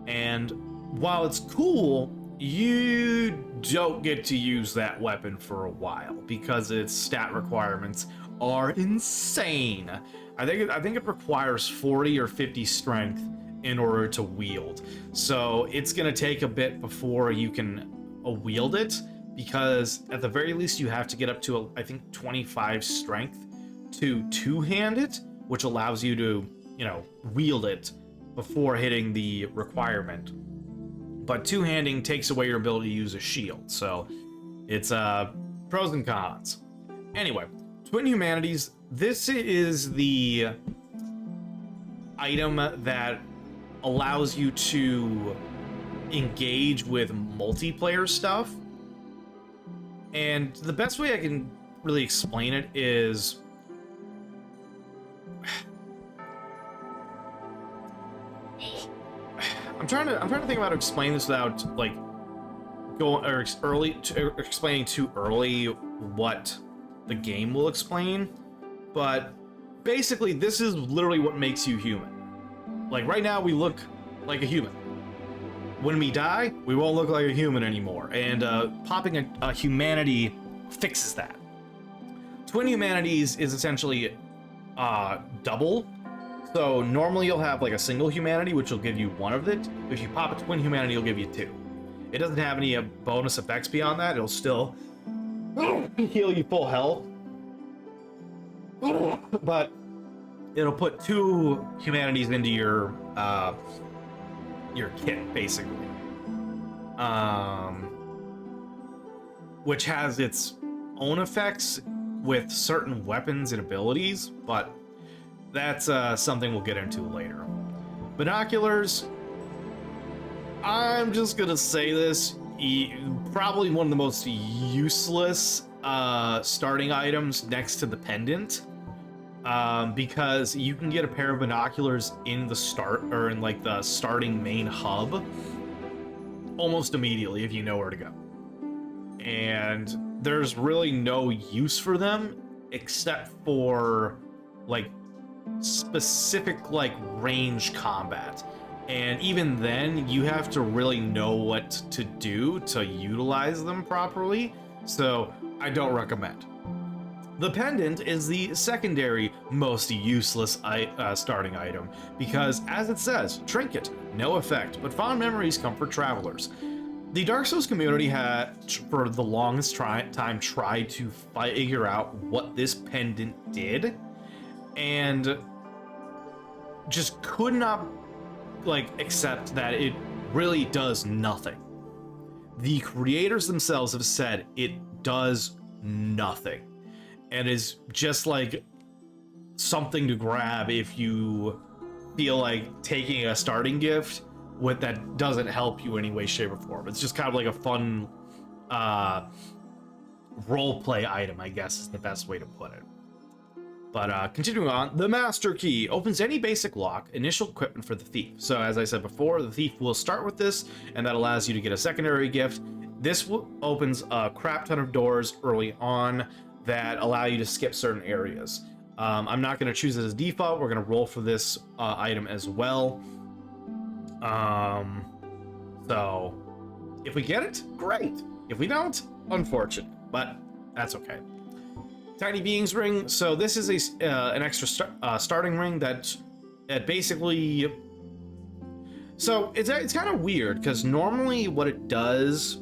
And while it's cool, you don't get to use that weapon for a while because its stat requirements are insane. I think it requires 40 or 50 strength in order to wield. So it's gonna take a bit before you can wield it, because at the very least you have to get up to I think 25 strength to two-hand it, which allows you to, wield it before hitting the requirement. But two-handing takes away your ability to use a shield, so it's pros and cons. Anyway, Twin Humanities, this is the item that allows you to engage with multiplayer stuff. And the best way I can really explain it is I'm trying to think about how to explain this without like going or explaining too early what the game will explain. But basically, this is literally what makes you human. Like, right now, we look like a human. When we die, we won't look like a human anymore. And popping a humanity fixes that. Twin humanities is essentially double. So normally you'll have like a single humanity, which will give you one of it. If you pop a twin humanity, it'll give you two. It doesn't have any bonus effects beyond that. It'll still heal you full health. But it'll put two humanities into your kit, basically. Which has its own effects with certain weapons and abilities, but that's something we'll get into later. Binoculars, I'm just gonna say this, probably one of the most useless starting items next to the pendant, because you can get a pair of binoculars in the starting main hub almost immediately if you know where to go. And there's really no use for them except for like specific like range combat. And even then, you have to really know what to do to utilize them properly. So I don't recommend. The pendant is the secondary most useless starting item because, as it says, trinket, no effect, but fond memories come for travelers. The Dark Souls community had, for the longest time, tried to figure out what this pendant did, and just could not accept that it really does nothing. The creators themselves have said it does nothing, and is just like something to grab if you feel like taking a starting gift that doesn't help you in any way, shape, or form. It's just kind of like a fun role play item, I guess is the best way to put it. But continuing on, the Master Key opens any basic lock, initial equipment for the thief. So as I said before, the thief will start with this, and that allows you to get a secondary gift. This opens a crap ton of doors early on that allow you to skip certain areas. I'm not going to choose it as default. We're going to roll for this item as well. So if we get it, great. If we don't, unfortunate, but that's okay. Tiny Beings ring. So this is an extra starting ring that basically. So it's kind of weird because normally what it does,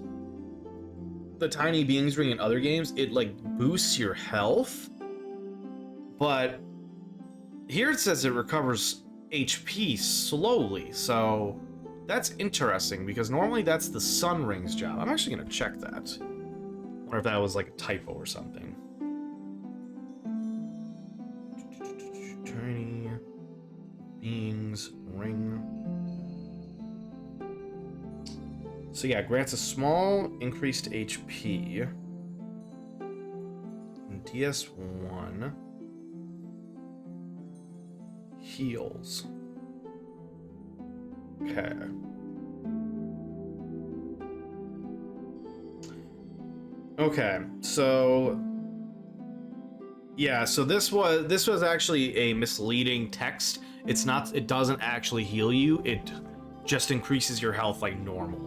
the Tiny Beings ring in other games, it like boosts your health, but here it says it recovers HP slowly. So that's interesting because normally that's the Sun Ring's job. I'm actually gonna check that. Wonder if that was like a typo or something. Tiny Beings ring. So yeah, grants a small increased HP. And DS1 heals. Okay. Okay, so yeah, so this was actually a misleading text. It doesn't actually heal you. It just increases your health like normal,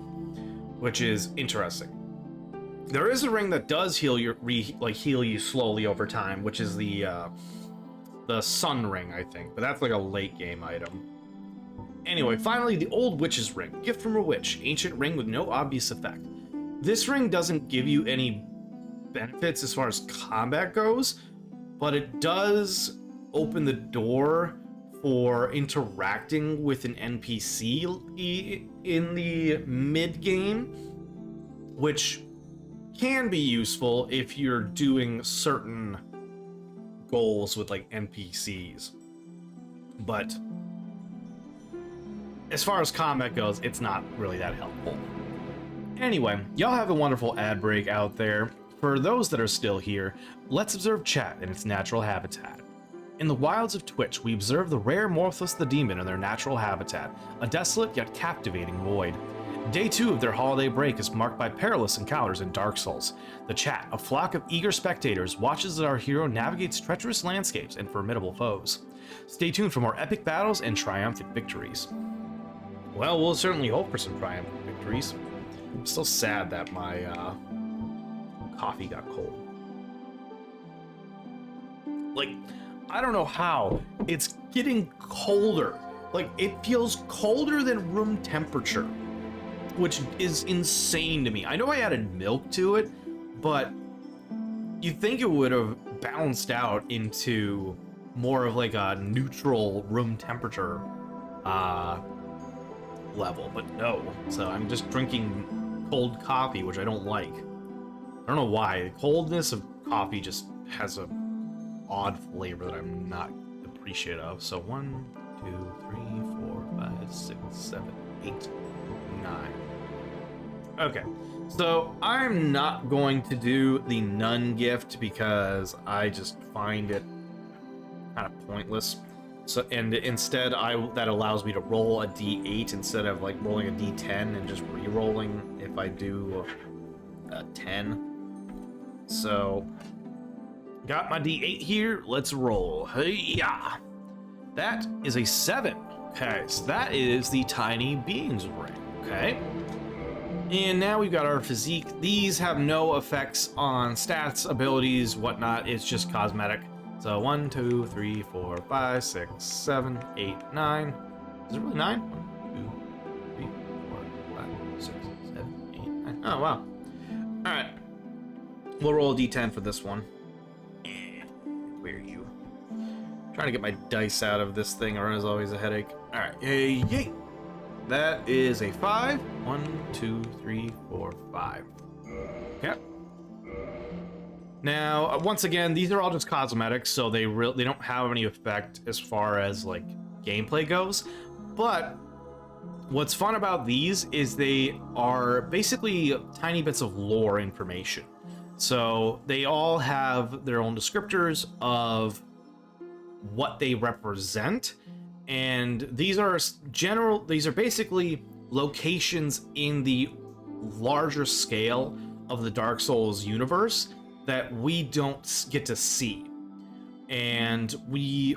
which is interesting. There is a ring that does heal you slowly over time, which is the Sun Ring, I think, but that's like a late game item. Anyway, finally, the Old Witch's Ring. Gift from a witch. Ancient ring with no obvious effect. This ring doesn't give you any benefits as far as combat goes, but it does open the door for interacting with an NPC in the mid-game, which can be useful if you're doing certain goals with like NPCs. But as far as combat goes, it's not really that helpful. Anyway, y'all have a wonderful ad break out there. For those that are still here, let's observe chat in its natural habitat. In the wilds of Twitch, we observe the rare Morphos the Demon in their natural habitat, a desolate yet captivating void. Day 2 of their holiday break is marked by perilous encounters in Dark Souls. The chat, a flock of eager spectators, watches as our hero navigates treacherous landscapes and formidable foes. Stay tuned for more epic battles and triumphant victories. Well, we'll certainly hope for some triumphant victories. I'm still sad that my coffee got cold. Like, I don't know how. It's getting colder. Like, it feels colder than room temperature, which is insane to me. I know I added milk to it, but you'd think it would have balanced out into more of like a neutral room temperature level, but no. So I'm just drinking cold coffee, which I don't like. I don't know why. The coldness of coffee just has a odd flavor that I'm not appreciative of. So 1, 2, 3, 4, 5, 6, 7, 8, 9. Okay, so I'm not going to do the nun gift because I just find it kind of pointless. So, and instead, that allows me to roll a d8 instead of like rolling a d10 and just re-rolling if I do a 10. So, got my d8 here. Let's roll. Hey-ya! That is a 7. Okay, so that is the Tiny Beings ring. Okay. And now we've got our physique. These have no effects on stats, abilities, whatnot. It's just cosmetic. So 1, 2, 3, 4, 5, 6, 7, 8, 9. Is it really 9? 1, 2, 3, 4, 5, 6, 7, 8, 9. Oh, wow. Alright. We'll roll a d10 for this one. Where are you? Trying to get my dice out of this thing, or is always a headache. Alright. Yay! That is a 5. 1, 2, 3, 4, 5. Okay. Now, once again, these are all just cosmetics, so they don't have any effect as far as like gameplay goes. But what's fun about these is they are basically tiny bits of lore information. So they all have their own descriptors of what they represent. And these are basically locations in the larger scale of the Dark Souls universe that we don't get to see. And we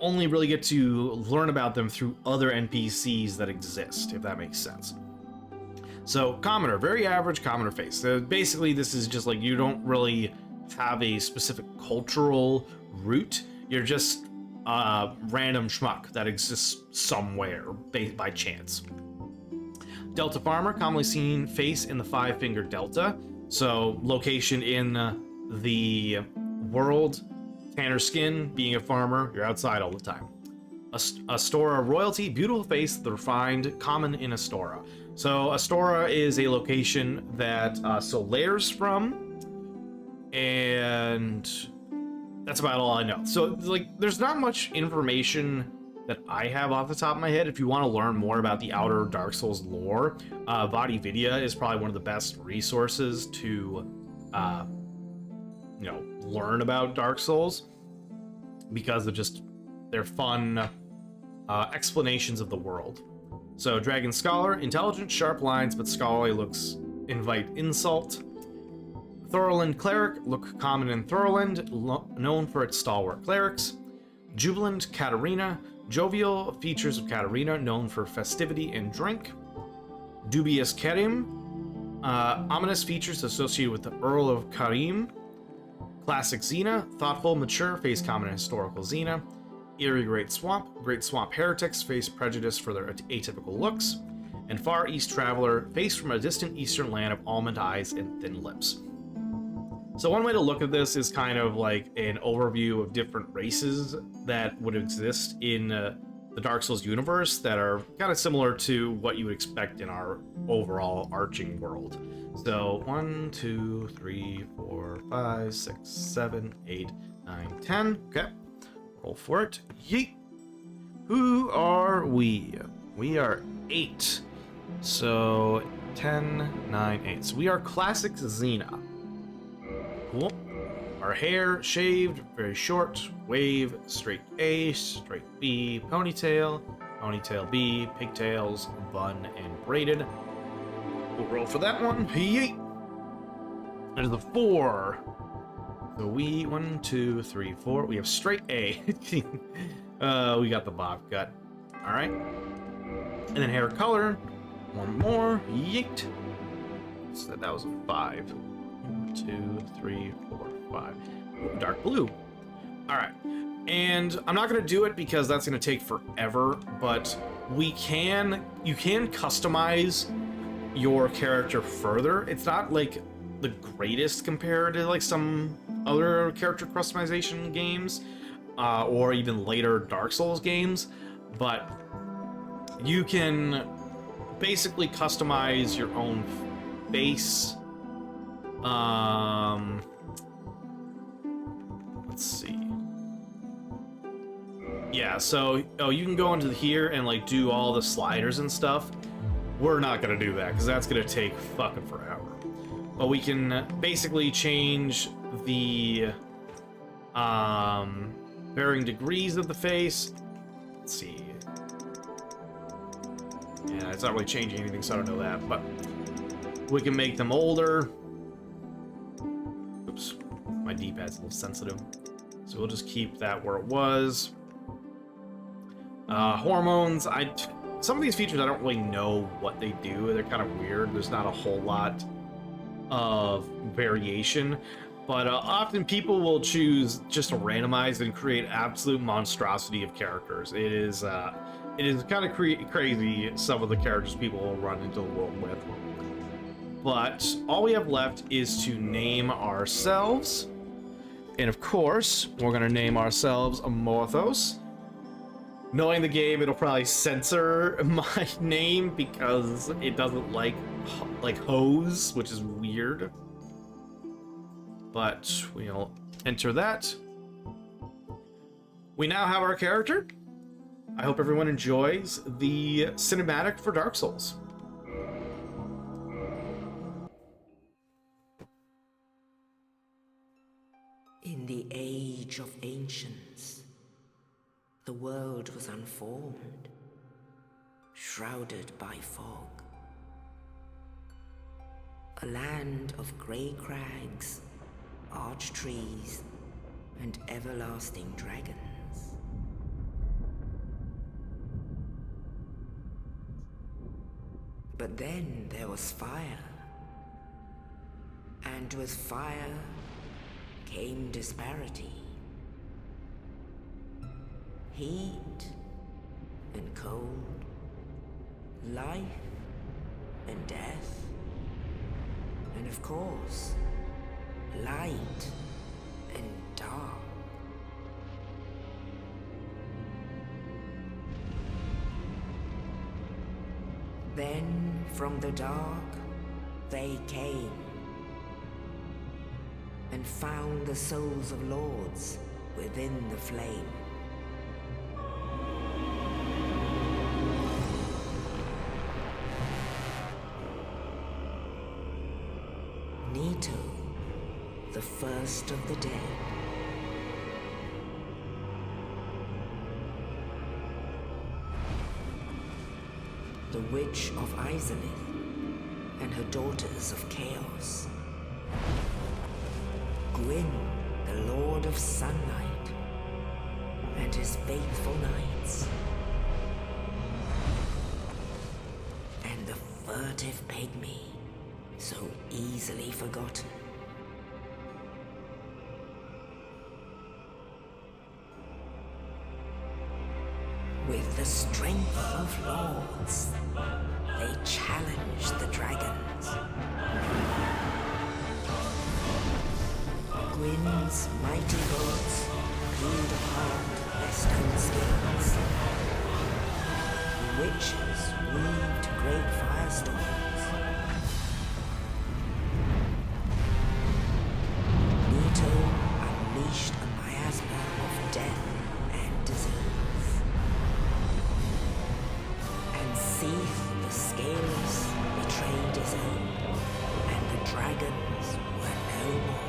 only really get to learn about them through other NPCs that exist, if that makes sense. So, commoner, very average commoner face. So basically, this is just like you don't really have a specific cultural root. You're just random schmuck that exists somewhere by chance. Delta farmer, commonly seen face in the 5-finger delta. So location in the world. Tanner skin, being a farmer, you're outside all the time. Astora royalty, beautiful face, the refined, common in Astora. So Astora is a location that Solaire's from, and that's about all I know. So, like, there's not much information that I have off the top of my head. If you want to learn more about the outer Dark Souls lore, VaatiVidya is probably one of the best resources to, learn about Dark Souls because of just their fun explanations of the world. So, Dragon Scholar, intelligent, sharp lines, but scholarly looks invite insult. Thorland Cleric, look common in Thorland, known for its stalwart clerics. Jubilant Katarina, jovial features of Katarina, known for festivity and drink. Dubious Kerim, ominous features associated with the Earl of Karim. Classic Xena, thoughtful, mature, face common in historical Xena. Eerie Great Swamp heretics, face prejudice for their atypical looks. And Far East Traveler, face from a distant eastern land of almond eyes and thin lips. So one way to look at this is kind of like an overview of different races that would exist in the Dark Souls universe that are kind of similar to what you would expect in our overall arching world. So 1, 2, 3, 4, 5, 6, 7, 8, 9, 10. Okay. Roll for it. Yeet. Who are we? We are 8. So 10, 9, 8. So we are classic Xena. Cool. Our hair shaved, very short, wave, straight A, straight B, ponytail, ponytail B, pigtails, bun, and braided. We'll roll for that one. Yeet. That is a 4. So we 1, 2, 3, 4. We have straight A. We got the bob cut. All right. And then hair color. One more. Yeet. So that was a 5. 1, 2, 3, 4, 5. Ooh, dark blue. All right. And I'm not gonna do it because that's gonna take forever. But you can customize your character further. It's not like the greatest compared to like some other character customization games or even later Dark Souls games, but you can basically customize your own face. Let's see. Yeah, so you can go into here and like do all the sliders and stuff. We're not gonna do that because that's gonna take fucking forever. But we can basically change the varying degrees of the face. Let's see. Yeah, it's not really changing anything, so I don't know that. But we can make them older. Oops, my D-pad's a little sensitive. So we'll just keep that where it was. Hormones, some of these features I don't really know what they do. They're kind of weird. There's not a whole lot of variation, but often people will choose just to randomize and create absolute monstrosity of characters. It is kind of crazy some of the characters people will run into the world with. But all we have left is to name ourselves, and of course we're gonna name ourselves Amorthos. Knowing the game, it'll probably censor my name because it doesn't like hose, which is weird. But we'll enter that. We now have our character. I hope everyone enjoys the cinematic for Dark Souls. In the age of ancients, the world was unformed, shrouded by fog. A land of grey crags, arch trees, and everlasting dragons. But then there was fire, and with fire came disparity. Heat and cold, life and death, and of course, light and dark. Then from the dark they came and found the souls of lords within the flame. Nito, the first of the dead. The Witch of Izalith and her daughters of Chaos. Gwyn, the Lord of Sunlight, and his faithful knights. And the furtive pygmy, so easily forgotten. With the strength of lords, they challenged the dragons. Gwyn's mighty bolts peeled apart their stone skins. The witches weaved great firestorms. Nito unleashed a miasma of death and disease. And Seath the Scaleless betrayed his own, and the dragons were no more.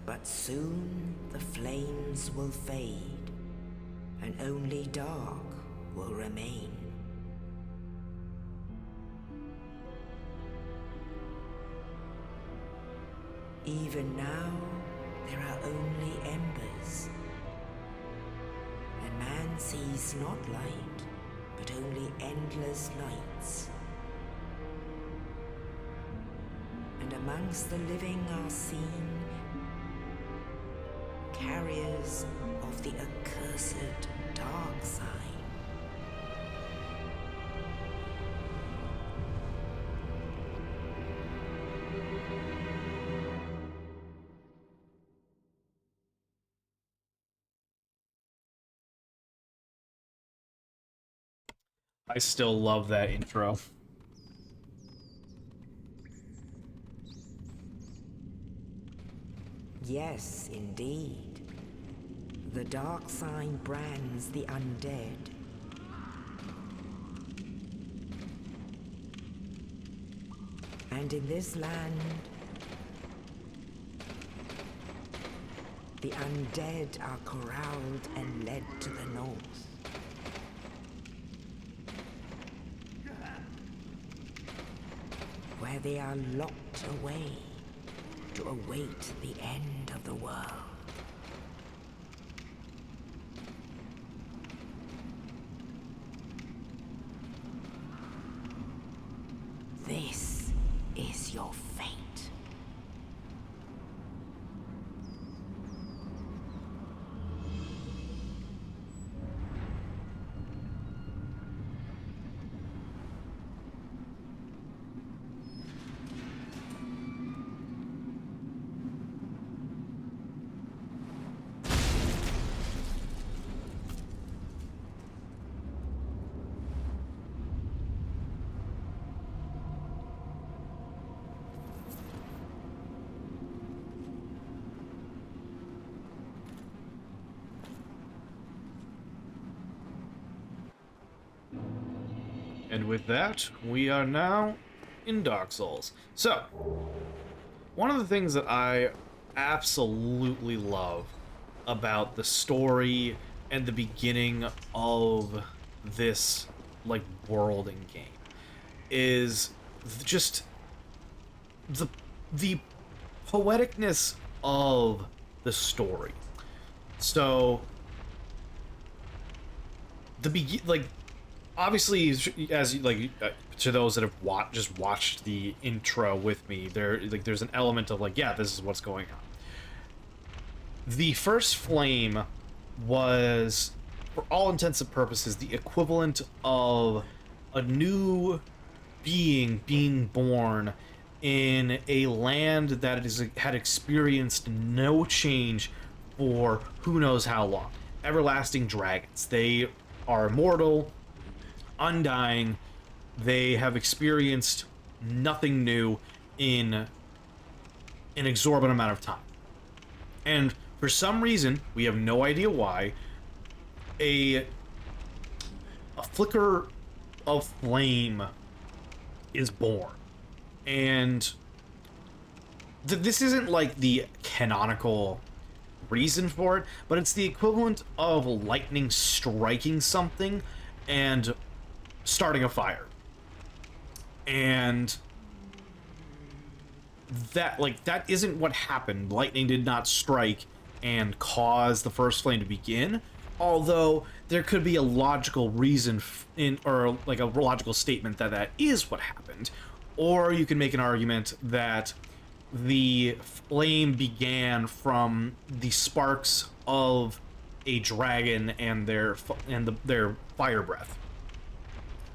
But soon the flames will fade, and only dark will remain. Even now, there are only embers, and man sees not light, but only endless nights. And amongst the living are seen carriers of the accursed dark sign. I still love that intro. Yes, indeed. The dark sign brands the undead. And in this land, the undead are corralled and led to the north. Where they are locked away to await the end of the world. This is your fate. And with that, we are now in Dark Souls. So, one of the things that I absolutely love about the story and the beginning of this, like, world and game is just the poeticness of the story. So, obviously, as to those that have just watched the intro with me, there's an element of yeah, this is what's going on. The first flame was, for all intents and purposes, the equivalent of a new being born in a land that had experienced no change for who knows how long. Everlasting dragons. They are immortal, undying. They have experienced nothing new in an exorbitant amount of time. And for some reason, we have no idea why, a flicker of flame is born. And this isn't like the canonical reason for it, but it's the equivalent of lightning striking something and starting a fire. And that isn't what happened. Lightning did not strike and cause the first flame to begin, although there could be a logical reason or a logical statement that is what happened. Or you can make an argument that the flame began from the sparks of a dragon and their fire breath.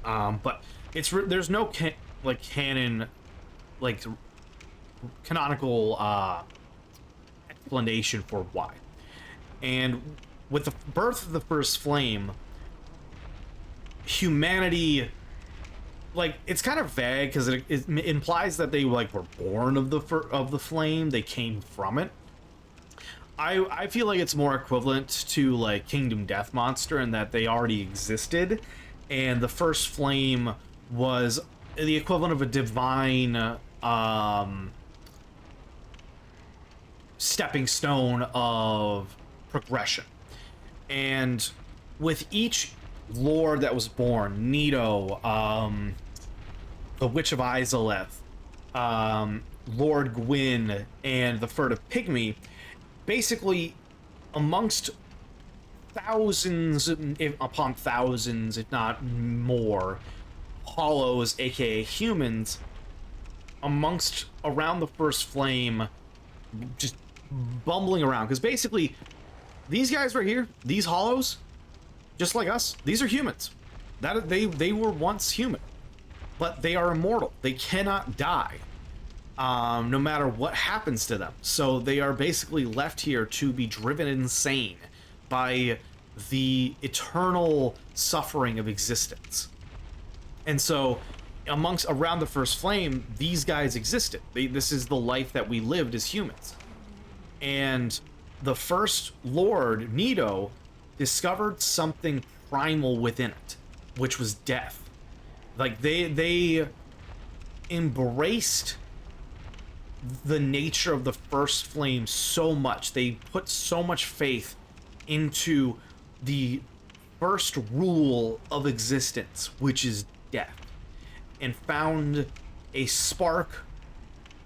But there's no canon, canonical explanation for why. And with the birth of the first flame, humanity, it's kind of vague because it implies that they were born of the flame. They came from it. I feel like it's more equivalent to Kingdom Death Monster in that they already existed, and the first flame was the equivalent of a divine stepping stone of progression. And with each lord that was born, Nito, the Witch of Izalith, Lord Gwyn, and the Furtive Pygmy, basically amongst thousands upon thousands, if not more, hollows, aka humans, amongst around the First Flame, just bumbling around. Because basically, these guys right here, these hollows, just like us, these are humans. That they were once human, but they are immortal. They cannot die, no matter what happens to them. So they are basically left here to be driven insane by the eternal suffering of existence. And so around the First Flame, these guys existed. This is the life that we lived as humans. And the first Lord, Nito, discovered something primal within it, which was death. Like, they embraced the nature of the First Flame so much. They put so much faith into the first rule of existence, which is death, and found a spark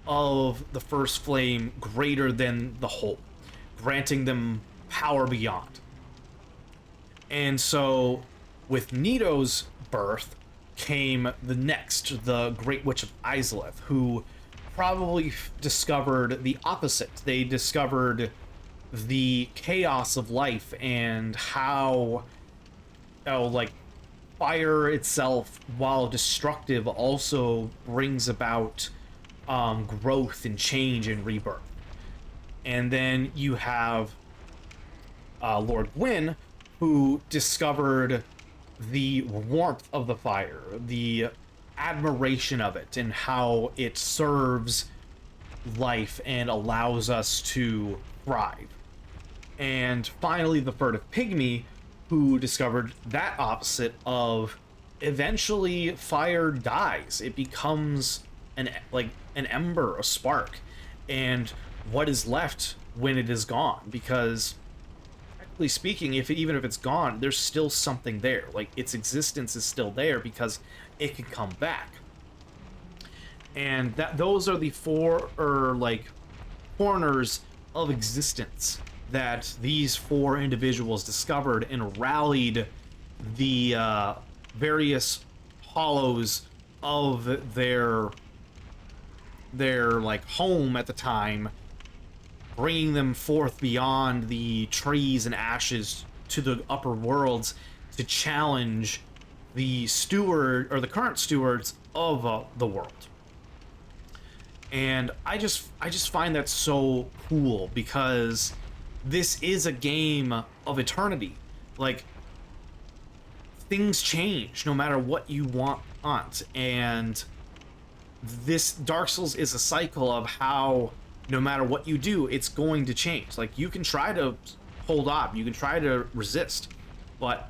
of the First Flame greater than the whole, granting them power beyond. And so with Nito's birth came the Great Witch of Izalith, who probably discovered the opposite. They discovered the chaos of life and how, like, fire itself, while destructive, also brings about growth and change and rebirth. And then you have Lord Gwyn, who discovered the warmth of the fire, the admiration of it, and how it serves life and allows us to thrive. And finally, the Furtive Pygmy, who discovered that opposite of, eventually fire dies. It becomes an ember, a spark, and what is left when it is gone? Because technically speaking, even if it's gone, there's still something there. Like, its existence is still there because it can come back. And those are the four corners of existence that these four individuals discovered and rallied the various hollows of their home at the time, bringing them forth beyond the trees and ashes to the upper worlds to challenge the steward, or the current stewards of the world. And I just find that so cool, because this is a game of eternity. Like, things change no matter what you want, and this Dark Souls is a cycle of how no matter what you do, it's going to change. Like, you can try to hold up, you can try to resist, but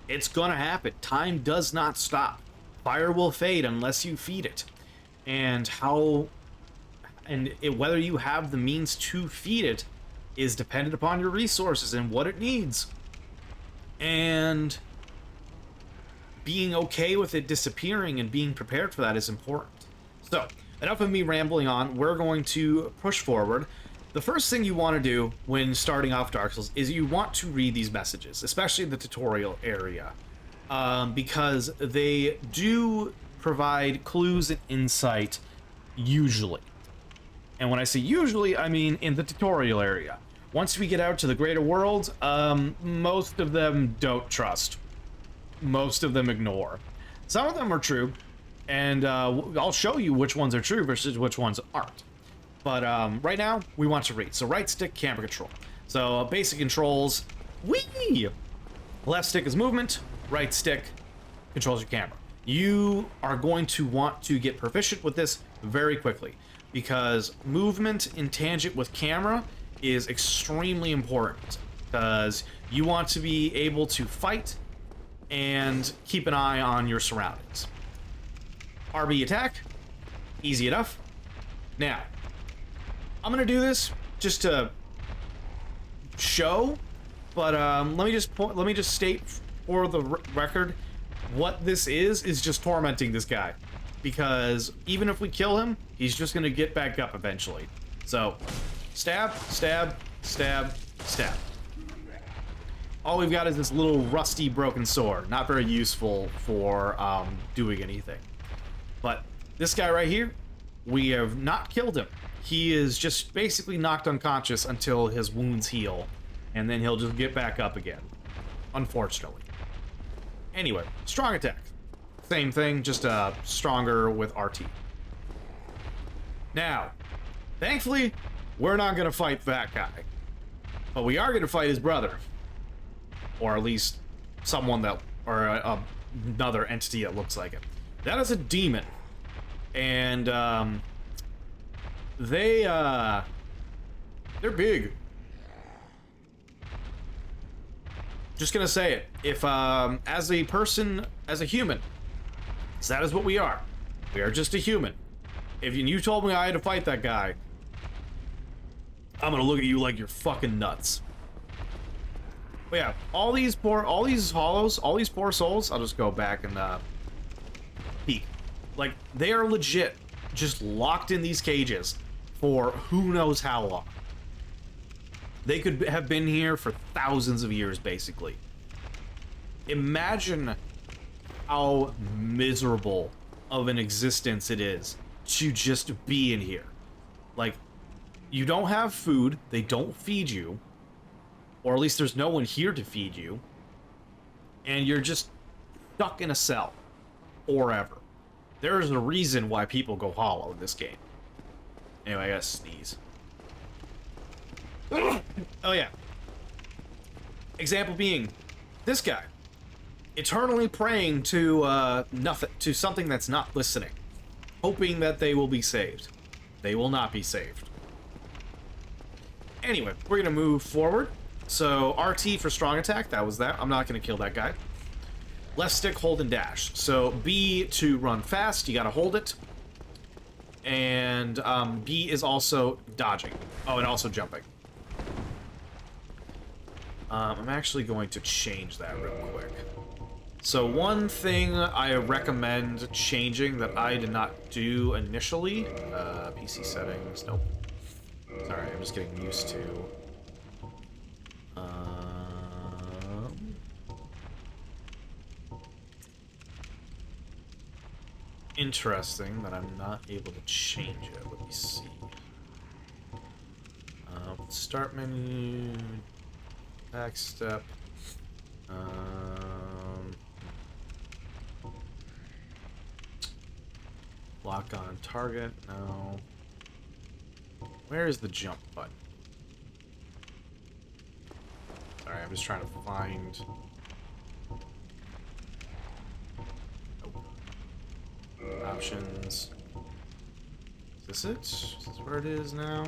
it's gonna happen. Time does not stop. Fire will fade unless you feed it. And whether you have the means to feed it is dependent upon your resources and what it needs. And being okay with it disappearing and being prepared for that is important. So, enough of me rambling on. We're going to push forward. The first thing you want to do when starting off Dark Souls is you want to read these messages, especially the tutorial area, because they do provide clues and insight, usually. And when I say usually, I mean in the tutorial area. Once we get out to the greater world, most of them don't trust. Most of them ignore. Some of them are true, and I'll show you which ones are true versus which ones aren't. But right now, we want to read. So right stick, camera control. So basic controls, whee! Left stick is movement, right stick controls your camera. You are going to want to get proficient with this very quickly, because movement in tangent with camera is extremely important, because you want to be able to fight and keep an eye on your surroundings. RB attack, easy enough. Now, I'm gonna do this just to show, but let me just state for the record, what this is just tormenting this guy, because even if we kill him, he's just gonna get back up eventually. So, stab, stab, stab, stab. All we've got is this little rusty broken sword, not very useful for doing anything. But this guy right here, we have not killed him. He is just basically knocked unconscious until his wounds heal, and then he'll just get back up again, unfortunately. Anyway, strong attack. Same thing, just stronger with RT. Now, thankfully, we're not going to fight that guy. But we are going to fight his brother. Or at least someone that, or another entity that looks like it. That is a demon. And, they're big. Just gonna say it. If, as a person, as a human, so that is what we are. We are just a human. If you told me I had to fight that guy, I'm gonna look at you like you're fucking nuts. But yeah, all these hollows, all these poor souls, I'll just go back and, peek. Like, they are legit just locked in these cages for who knows how long. They could have been here for thousands of years, basically. Imagine how miserable of an existence it is to just be in here. Like, you don't have food, they don't feed you, or at least there's no one here to feed you, and you're just stuck in a cell forever. There's a reason why people go hollow in this game. Anyway, I gotta sneeze. Oh yeah. Example being this guy, eternally praying to nothing, to something that's not listening, hoping that they will be saved. They will not be saved. Anyway, we're gonna move forward. So RT for strong attack, that was that. I'm not gonna kill that guy. Left stick, hold and dash. So B to run fast, you gotta hold it. And B is also dodging. Oh, and also jumping. I'm actually going to change that real quick. So one thing I recommend changing that I did not do initially, PC settings, nope. Sorry, I'm just getting used to. Interesting that I'm not able to change it. Let me see. Start menu, back step. Lock on target. No. Where is the jump button? Sorry, I'm just trying to find. Options. Is this it? Is this where it is now?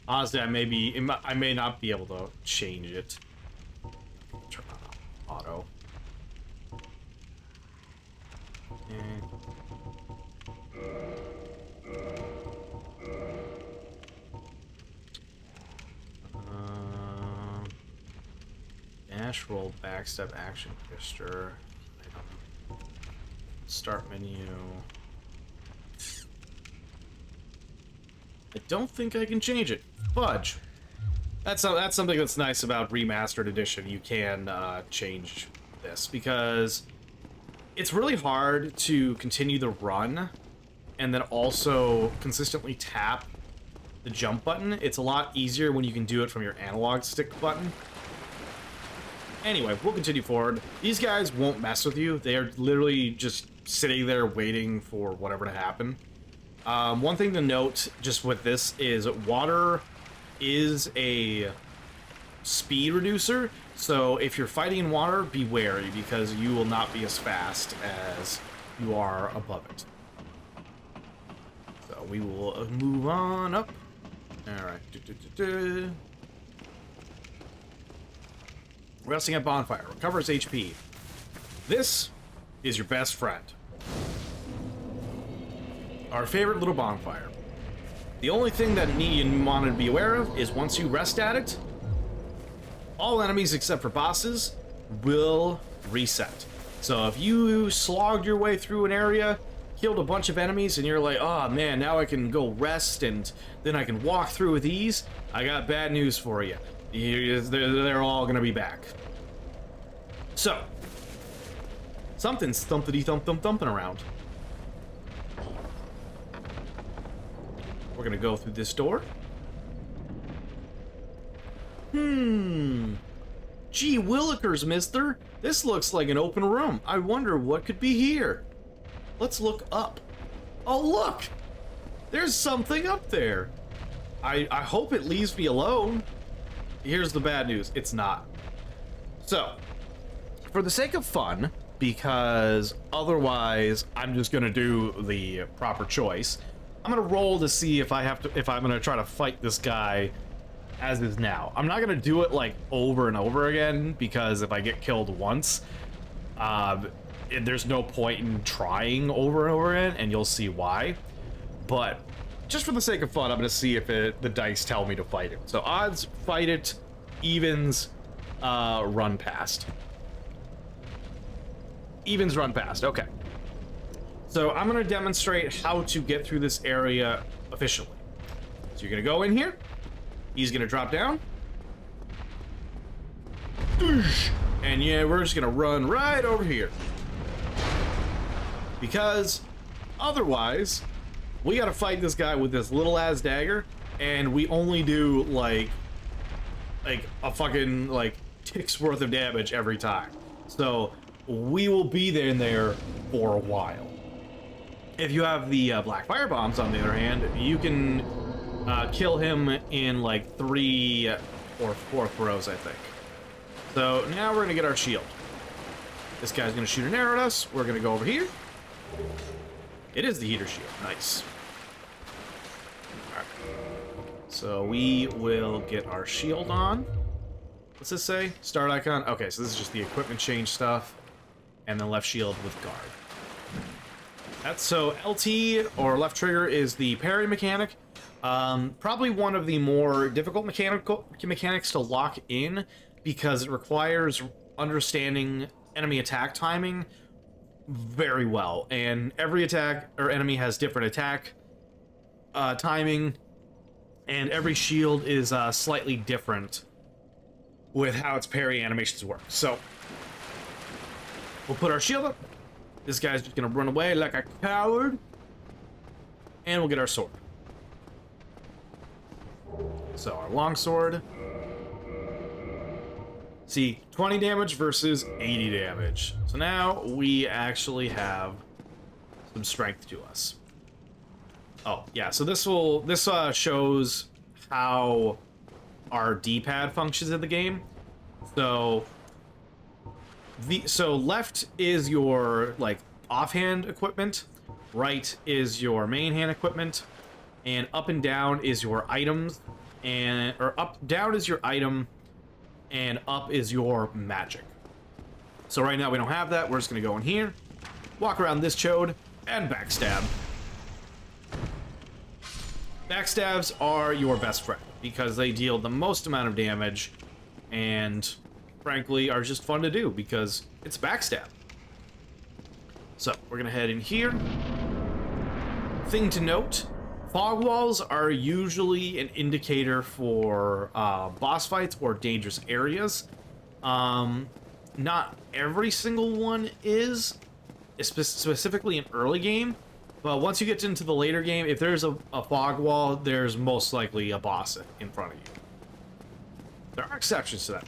Honestly, I may not be able to change it. Turn on auto. Dash, roll, backstep, action, register. Start menu. I don't think I can change it. Fudge. That's something that's nice about Remastered Edition. You can change this, because it's really hard to continue the run and then also consistently tap the jump button. It's a lot easier when you can do it from your analog stick button. Anyway, we'll continue forward. These guys won't mess with you. They are literally just sitting there waiting for whatever to happen. One thing to note just with this is water is a speed reducer, so if you're fighting in water, be wary, because you will not be as fast as you are above it. So we will move on up. Alright. Resting at bonfire. Recovers HP. This is your best friend. Our favorite little bonfire. The only thing that you want to be aware of is once you rest at it, all enemies except for bosses will reset. So if you slogged your way through an area, killed a bunch of enemies, and you're like, oh man, now I can go rest and then I can walk through with ease, I got bad news for you. They're all gonna be back. So, something's thumping around. We're gonna go through this door. Gee willikers, mister. This looks like an open room. I wonder what could be here. Let's look up. Oh, look! There's something up there. I hope it leaves me alone. Here's the bad news. It's not. So, for the sake of fun, because otherwise I'm just gonna do the proper choice, I'm gonna roll to see if I'm gonna try to fight this guy as is now. I'm not gonna do it like over and over again, because if I get killed once, there's no point in trying over and over again, and you'll see why. But just for the sake of fun, I'm gonna see if the dice tell me to fight it. So odds, fight it. Evens, run past. Evens, run past. Okay. So I'm gonna demonstrate how to get through this area efficiently. So you're gonna go in here. He's gonna drop down. And yeah, we're just gonna run right over here. Because otherwise, we gotta fight this guy with this little ass dagger, and we only do like a fucking like tick's worth of damage every time. So we will be there for a while. If you have the black fire bombs, on the other hand, you can kill him in like 3 or 4 throws, I think. So now we're gonna get our shield. This guy's gonna shoot an arrow at us. We're gonna go over here. It is the heater shield. Nice. Alright. So we will get our shield on. What's this say? Start icon? Okay, so this is just the equipment change stuff. And then left shield with guard. That's so LT or left trigger is the parry mechanic. Probably one of the more difficult mechanics to lock in, because it requires understanding enemy attack timing very well, and every attack or enemy has different attack timing, and every shield is slightly different with how its parry animations work. So we'll put our shield up. This guy's just gonna run away like a coward, and we'll get our sword. So our longsword. See, 20 damage versus 80 damage. So now we actually have some strength to us. Oh, yeah, so this shows how our D-pad functions in the game. So left is your like offhand equipment, right is your main hand equipment, and up and down is your items, down is your item, and up is your magic. So right now we don't have that. We're just gonna go in here, walk around this chode, and backstab. Backstabs are your best friend because they deal the most amount of damage, and frankly are just fun to do because it's backstab. So we're gonna head in here. Thing to note, fog walls are usually an indicator for boss fights or dangerous areas. Not every single one is, specifically in early game, but once you get into the later game, if there's a fog wall, there's most likely a boss in front of you. There are exceptions to that.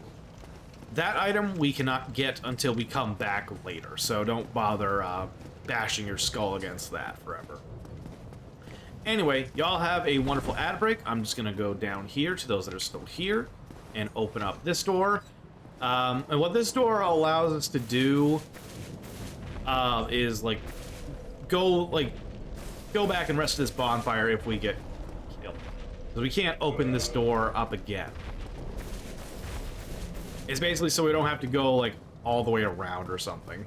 That item we cannot get until we come back later, so don't bother bashing your skull against that forever. Anyway, y'all have a wonderful ad break. I'm just gonna go down here to those that are still here and open up this door. And what this door allows us to do is like go back and rest this bonfire if we get killed. So we can't open this door up again. It's basically so we don't have to go like all the way around or something.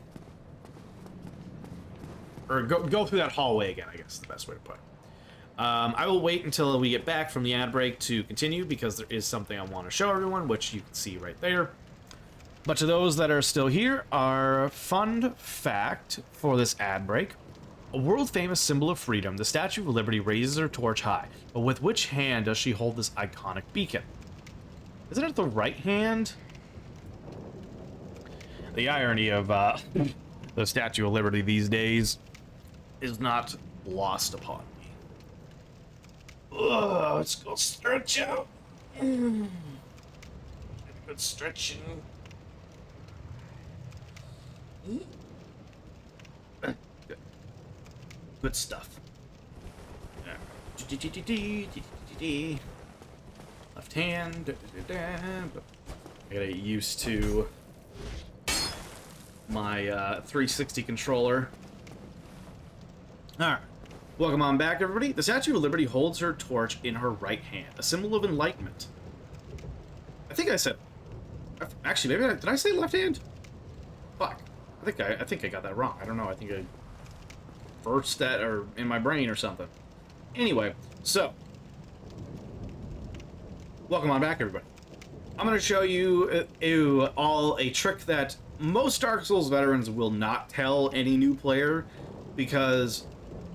Or go through that hallway again, I guess is the best way to put it. I will wait until we get back from the ad break to continue because there is something I want to show everyone, which you can see right there. But to those that are still here, our fun fact for this ad break. A world-famous symbol of freedom, the Statue of Liberty raises her torch high, but with which hand does she hold this iconic beacon? Is it at the right hand? The irony of the Statue of Liberty these days is not lost upon me. Ugh, let's go stretch out. Good stretching. Good stuff. Left hand. I gotta get used to my 360 controller. Alright. Welcome on back, everybody. The Statue of Liberty holds her torch in her right hand, a symbol of enlightenment. I think I said... Actually, maybe did I say left hand? Fuck. I think I got that wrong. I don't know. I think I burst that or in my brain or something. Anyway, so welcome on back, everybody. I'm going to show you all a trick that most Dark Souls veterans will not tell any new player, because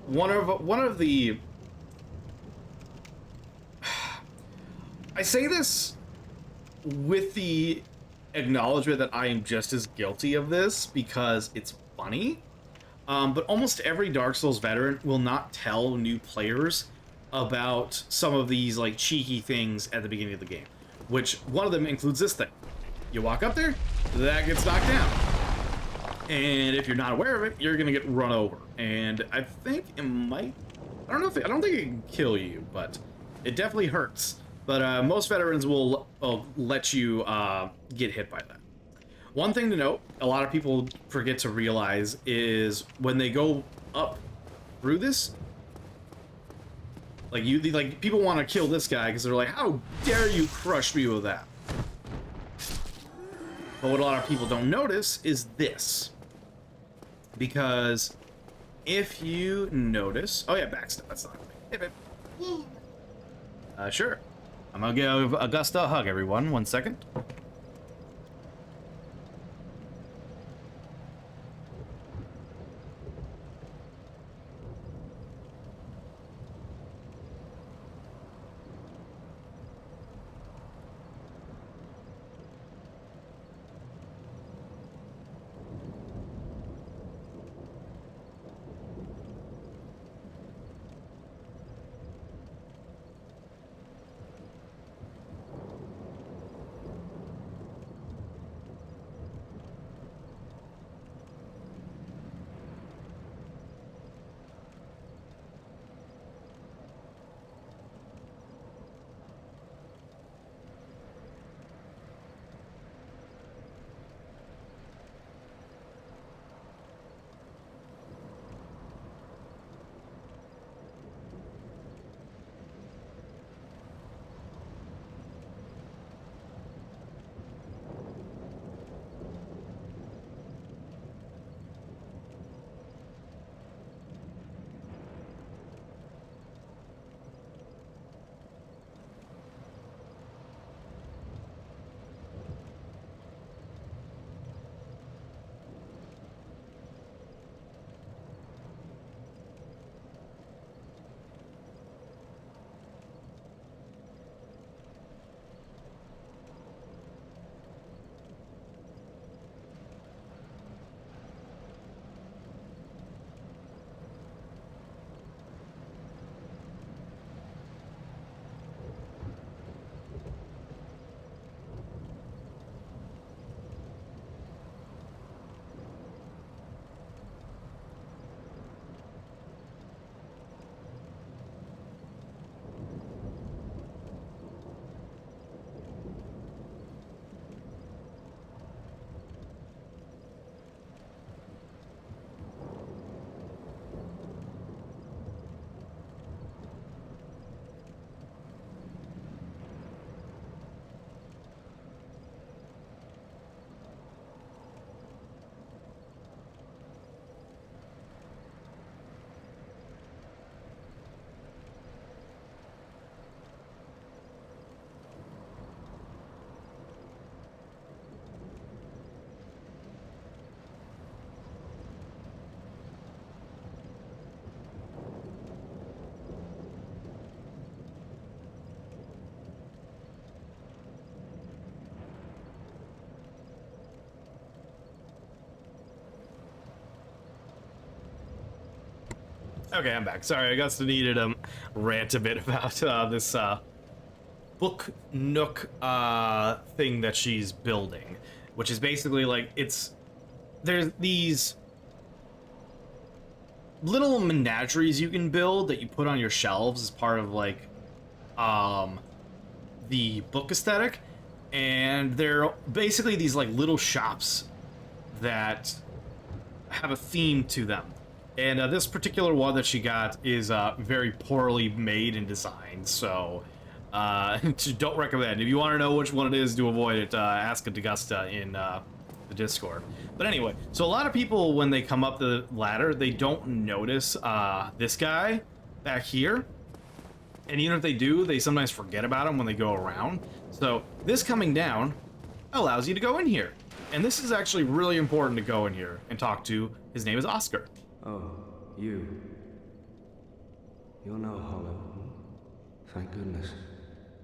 one of the I say this with the acknowledgement that I am just as guilty of this because it's funny. But almost every Dark Souls veteran will not tell new players about some of these like cheeky things at the beginning of the game, which one of them includes this thing. You walk up there, that gets knocked down. And if you're not aware of it, you're gonna get run over. And I think it might, I don't think it can kill you, but it definitely hurts. But most veterans will let you get hit by that. One thing to note, a lot of people forget to realize, is when they go up through this, like people want to kill this guy because they're like, how dare you crush me with that? But what a lot of people don't notice is this. Because if you notice, oh yeah, backstab, that's not right. Sure. I'm gonna give Augusta a hug, everyone. 1 second. Okay, I'm back. Sorry, I guess I needed to rant a bit about this book nook thing that she's building, which is basically like there's these little menageries you can build that you put on your shelves as part of like the book aesthetic, and they're basically these like little shops that have a theme to them. And this particular one that she got is very poorly made and designed, so don't recommend. If you want to know which one it is to avoid it, ask a Degusta in the Discord. But anyway, so a lot of people, when they come up the ladder, they don't notice this guy back here. And even if they do, they sometimes forget about him when they go around. So this coming down allows you to go in here. And this is actually really important to go in here and talk to. His name is Oscar. Oh, you. You're no Hollow. Thank goodness.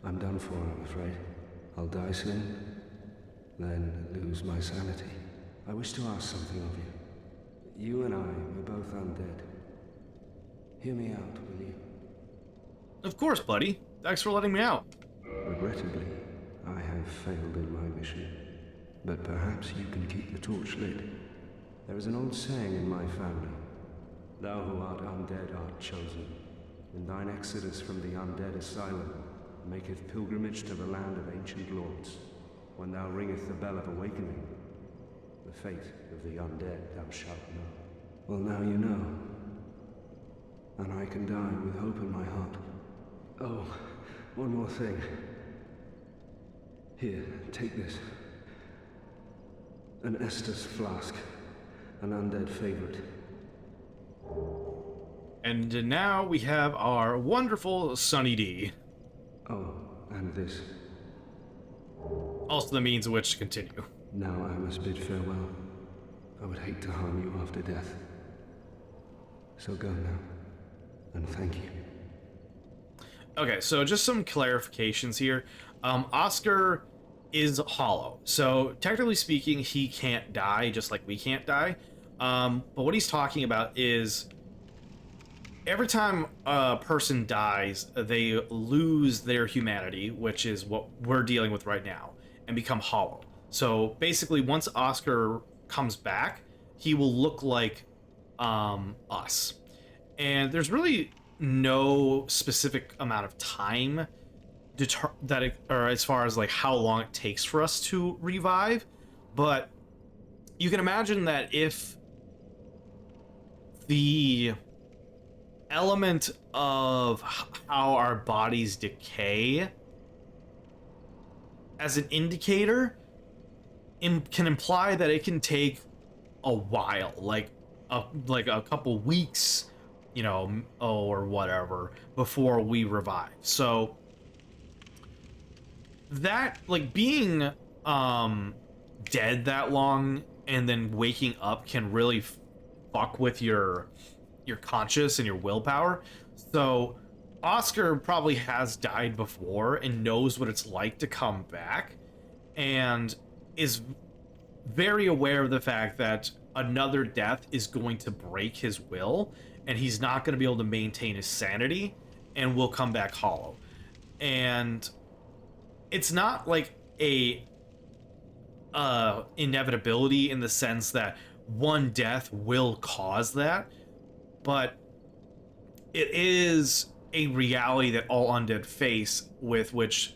I'm done for, I'm afraid. I'll die soon, then lose my sanity. I wish to ask something of you. You and I, we're both undead. Hear me out, will you? Of course, buddy. Thanks for letting me out. Regrettably, I have failed in my mission. But perhaps you can keep the torch lit. There is an old saying in my family. Thou who art undead art chosen. In thine exodus from the undead asylum, maketh pilgrimage to the land of ancient lords. When thou ringeth the bell of awakening, the fate of the undead thou shalt know. Well, now you know. And I can die with hope in my heart. Oh, one more thing. Here, take this. An Estus flask. An undead favorite. And now we have our wonderful Sunny D. Oh, and this. Also the means of which to continue. Now I must bid farewell. I would hate to harm you after death. So go now, and thank you. Okay, so just some clarifications here. Oscar is hollow, so technically speaking, he can't die, just like we can't die. But what he's talking about is every time a person dies, they lose their humanity, which is what we're dealing with right now, and become hollow. So basically, once Oscar comes back, he will look like us. And there's really no specific amount of time or as far as like how long it takes for us to revive, but you can imagine that if the element of how our bodies decay as an indicator can imply that it can take a while, like a couple weeks, you know, or whatever, before we revive. So that, like, being dead that long and then waking up can really fuck with your conscious and your willpower. So Oscar probably has died before and knows what it's like to come back, and is very aware of the fact that another death is going to break his will, and he's not going to be able to maintain his sanity, and will come back hollow. And it's not like a inevitability in the sense that one death will cause that, but it is a reality that all undead face, with which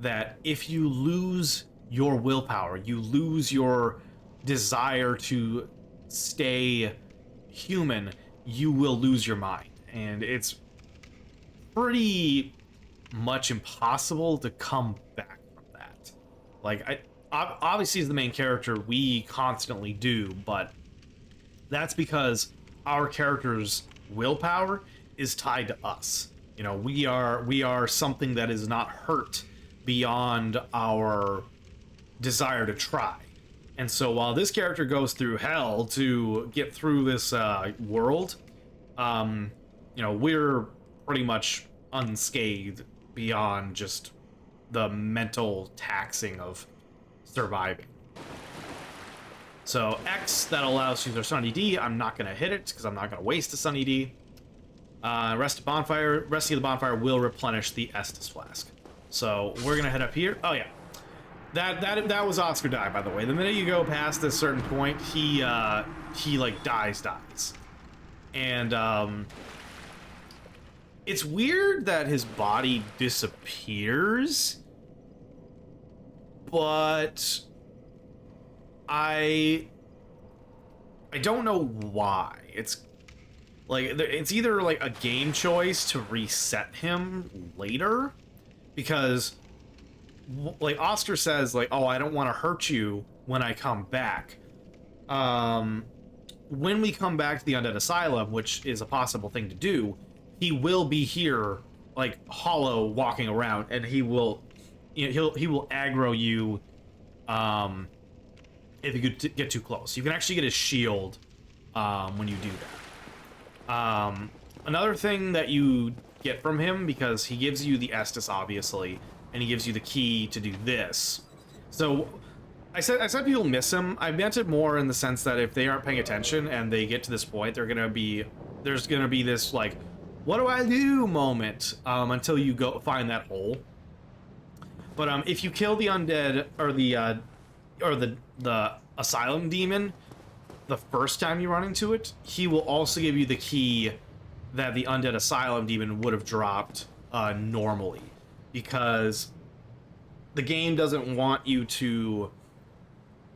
that if you lose your willpower, you lose your desire to stay human, you will lose your mind. And it's pretty much impossible to come back from that. Like, obviously as the main character, we constantly do, but that's because our character's willpower is tied to us. You know, we are something that is not hurt beyond our desire to try. And so while this character goes through hell to get through this world, you know, we're pretty much unscathed beyond just the mental taxing of surviving. So X, that allows you to use our Sunny D. I'm not going to hit it because I'm not going to waste a Sunny D. Rest of the bonfire will replenish the Estus flask. So we're gonna head up here. Oh yeah, that was Oscar die, by the way. The minute you go past this certain point, he like dies, and it's weird that his body disappears, but I don't know why. It's like it's either like a game choice to reset him later, because like Oscar says, like, oh, I don't want to hurt you when I come back. When we come back to the Undead Asylum, which is a possible thing to do, he will be here, like hollow, walking around, and he will, you know, he will aggro you if you could get too close. You can actually get his shield when you do that. Another thing that you get from him, because he gives you the Estus, obviously, and he gives you the key to do this. So I said people miss him. I meant it more in the sense that if they aren't paying attention and they get to this point, there's gonna be this like, what do I do moment until you go find that hole. But if you kill the undead or the asylum demon the first time you run into it, he will also give you the key that the undead asylum demon would have dropped normally, because the game doesn't want you to,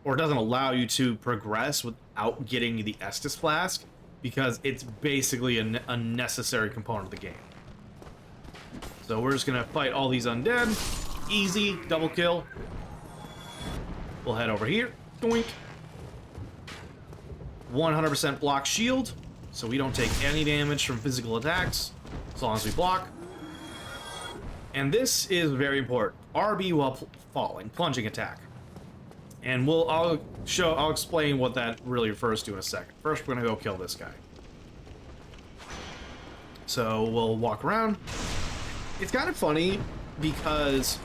or doesn't allow you to progress without getting the Estus flask, because it's basically a necessary component of the game. So we're just gonna fight all these undead. Easy, double kill. We'll head over here. Doink. 100% block shield, so we don't take any damage from physical attacks as long as we block. And this is very important. RB while falling, plunging attack. And I'll explain what that really refers to in a second. First, we're gonna go kill this guy. So we'll walk around. It's kind of funny because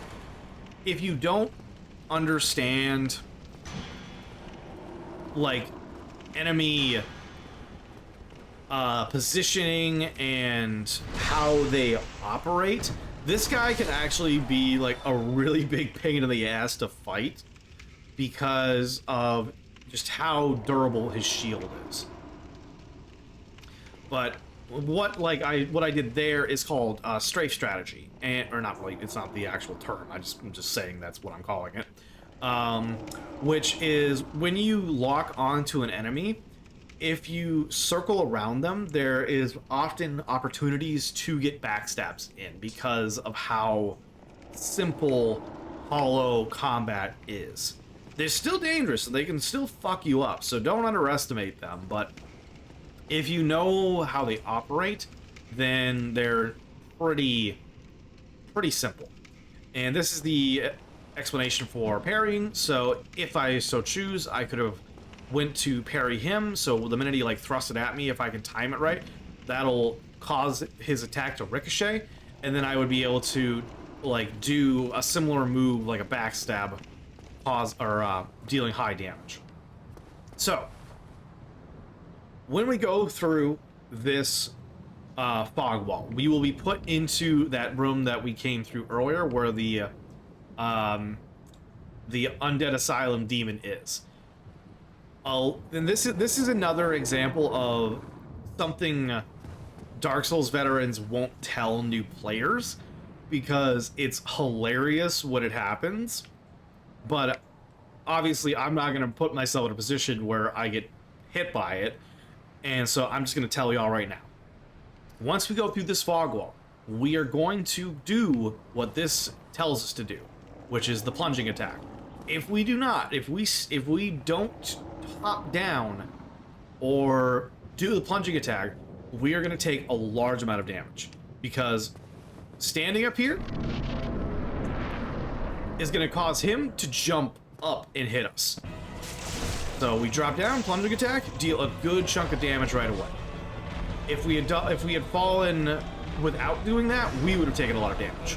if you don't understand like enemy positioning and how they operate, this guy can actually be like a really big pain in the ass to fight because of just how durable his shield is. But what I did there is called strafe strategy, or not really, it's not the actual term. I'm just saying that's what I'm calling it. Which is when you lock onto an enemy, if you circle around them, there is often opportunities to get backstabs in because of how simple hollow combat is. They're still dangerous, and they can still fuck you up, so don't underestimate them, but if you know how they operate, then they're pretty simple. And this is the explanation for parrying. So if I so choose, I could have went to parry him, so the minute he like thrusts it at me, if I can time it right, that'll cause his attack to ricochet, and then I would be able to like do a similar move like a backstab, dealing high damage. So when we go through this fog wall, we will be put into that room that we came through earlier, where the undead asylum demon is. And this is another example of something Dark Souls veterans won't tell new players, because it's hilarious when it happens. But obviously, I'm not going to put myself in a position where I get hit by it, and so I'm just going to tell y'all right now. Once we go through this fog wall, we are going to do what this tells us to do, which is the plunging attack. If we do not, if we don't top down or do the plunging attack, we are going to take a large amount of damage, because standing up here is going to cause him to jump up and hit us. So we drop down, plunging attack, deal a good chunk of damage right away. If we had fallen without doing that, we would have taken a lot of damage.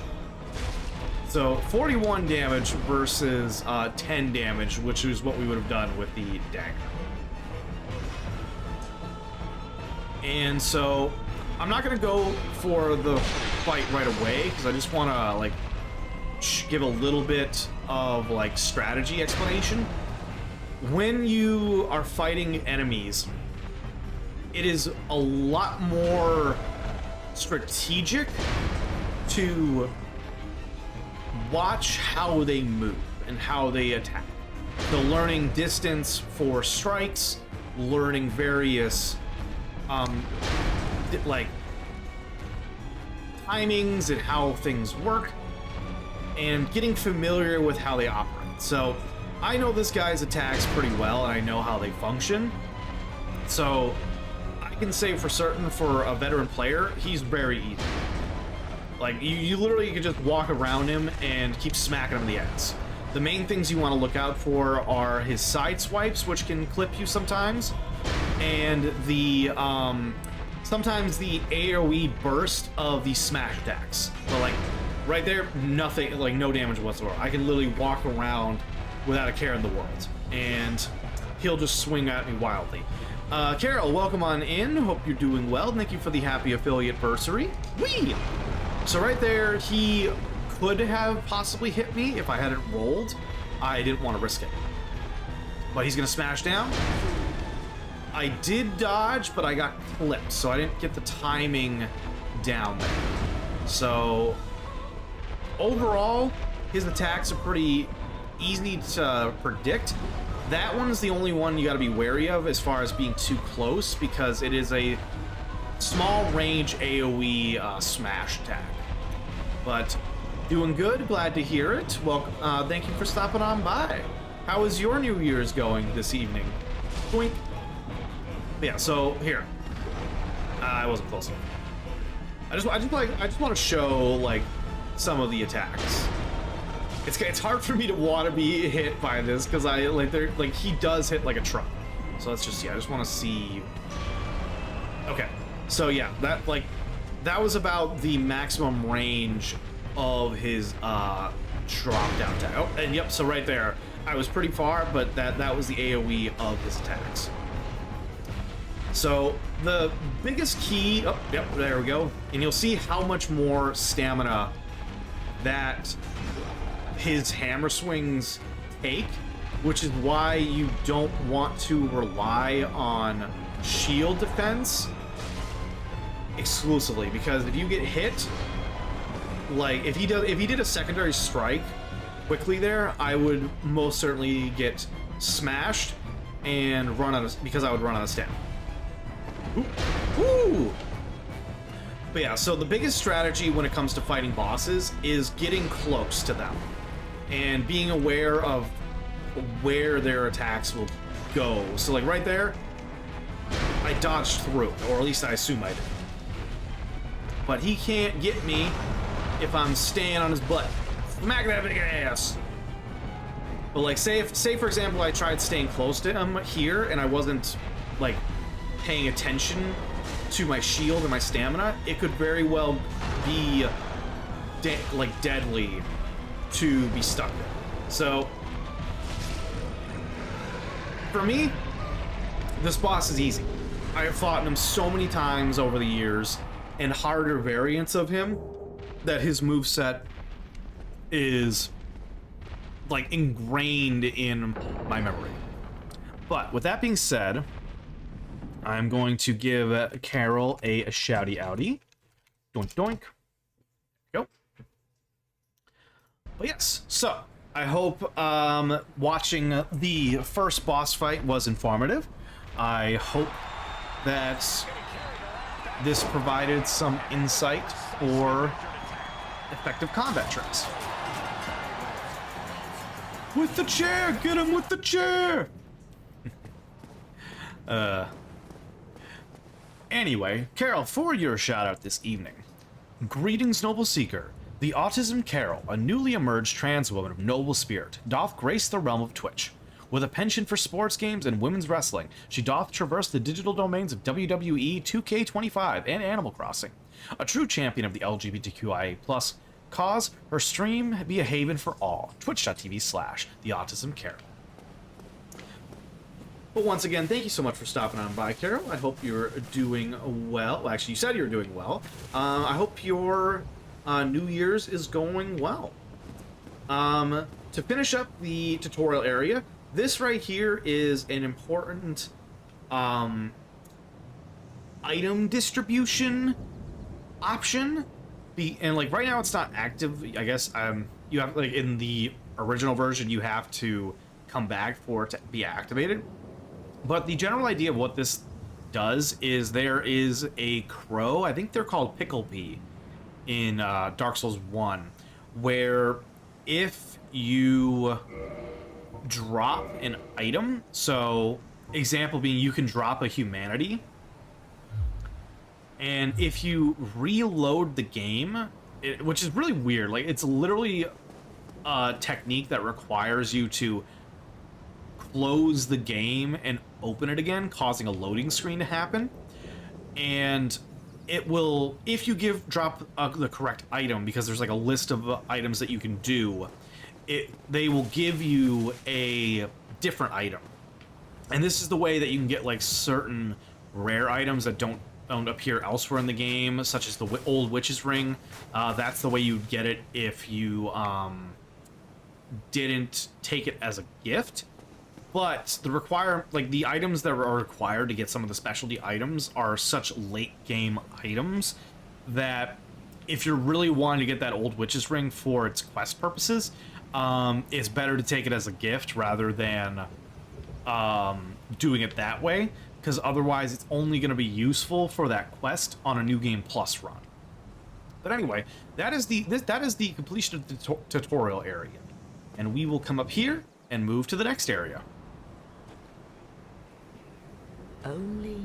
So 41 damage versus 10 damage, which is what we would have done with the dagger. And so I'm not gonna go for the fight right away because I just want to like give a little bit of like strategy explanation. When you are fighting enemies, it is a lot more strategic to watch how they move and how they attack. So learning distance for strikes, learning various like timings and how things work, and getting familiar with how they operate. So I know this guy's attacks pretty well and I know how they function. So I can say for certain for a veteran player, he's very easy. Like you literally could just walk around him and keep smacking him in the ass. The main things you want to look out for are his side swipes, which can clip you sometimes, and the sometimes the AoE burst of the smash attacks. So like right there, nothing, like no damage whatsoever. I can literally walk around without a care in the world, and he'll just swing at me wildly. Carol, welcome on in. Hope you're doing well. Thank you for the happy affiliate bursary. Whee! So right there, he could have possibly hit me if I hadn't rolled. I didn't want to risk it. But he's gonna smash down. I did dodge, but I got clipped, so I didn't get the timing down there. So overall, his attacks are pretty easy to predict. That one is the only one you gotta be wary of as far as being too close, because it is a small range AoE smash attack. But doing good, glad to hear it. Well, thank you for stopping on by. How is your New Year's going this evening? Boink. Yeah, so here. I wasn't close enough. I just want to show like some of the attacks. It's hard for me to want to be hit by this because he does hit like a truck. So let's just see. I just want to see. Okay. So yeah, that was about the maximum range of his drop down attack. Oh, and yep, so right there, I was pretty far, but that was the AoE of his attacks. So the biggest key, oh, yep, there we go. And you'll see how much more stamina that his hammer swings take, which is why you don't want to rely on shield defense exclusively, because if you get hit, like if he did a secondary strike quickly there, I would most certainly get smashed and run out of, because I would run out of stamina. Ooh. But yeah, so the biggest strategy when it comes to fighting bosses is getting close to them and being aware of where their attacks will go. So like right there, I dodged through, or at least I assume I did. But he can't get me if I'm staying on his butt. Smack that big ass. But like, say for example, I tried staying close to him here and I wasn't like paying attention to my shield and my stamina, it could very well be deadly to be stuck there. So for me, this boss is easy. I have fought him so many times over the years, and harder variants of him, that his moveset is like ingrained in my memory. But with that being said, I'm going to give Carol a shouty outie. Doink doink. Go. But yes, so I hope watching the first boss fight was informative. I hope that this provided some insight for effective combat tricks. With the chair! Get him with the chair! Anyway, Carol, for your shout out this evening. Greetings, noble seeker. The Autism Carol, a newly emerged trans woman of noble spirit, doth grace the realm of Twitch. With a penchant for sports games and women's wrestling, she doth traverse the digital domains of WWE, 2K25, and Animal Crossing. A true champion of the LGBTQIA+ cause, her stream be a haven for all. Twitch.tv/TheAutismCarol. But once again, thank you so much for stopping on by, Carol. I hope you're doing well. Well, actually, you said you're doing well. I hope your New Year's is going well. To finish up the tutorial area, this right here is an important item distribution option. And like right now it's not active. I guess you have, like, in the original version you have to come back for it to be activated. But the general idea of what this does is there is a crow, I think they're called Pickle Pea, in Dark Souls 1, where if you drop an item, so example being you can drop a humanity, and if you reload the game, which is really weird, like it's literally a technique that requires you to close the game and open it again, causing a loading screen to happen. And it will, if you drop the correct item, because there's like a list of items that you can do, they will give you a different item. And this is the way that you can get like certain rare items that don't appear elsewhere in the game, such as the old witch's ring. That's the way you'd get it if you didn't take it as a gift. But the items that are required to get some of the specialty items are such late game items that if you're really wanting to get that old witch's ring for its quest purposes, it's better to take it as a gift rather than doing it that way, because otherwise it's only going to be useful for that quest on a New Game Plus run. But anyway, that is the completion of the tutorial area, and we will come up here and move to the next area. Only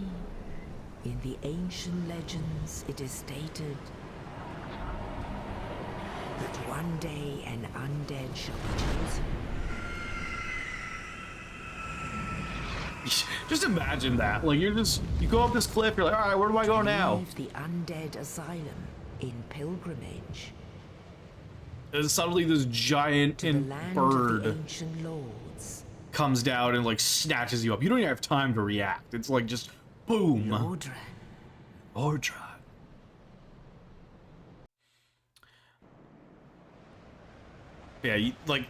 in the ancient legends it is stated that one day an undead shall be chosen. Just imagine that. Like, you go up this cliff, you're like, all right, where do I go now? Leave the undead asylum in pilgrimage. And suddenly this giant to the land bird of the ancient lords. comes down and like snatches you up. You don't even have time to react. It's like just boom. Lordran. Lordran. Yeah, like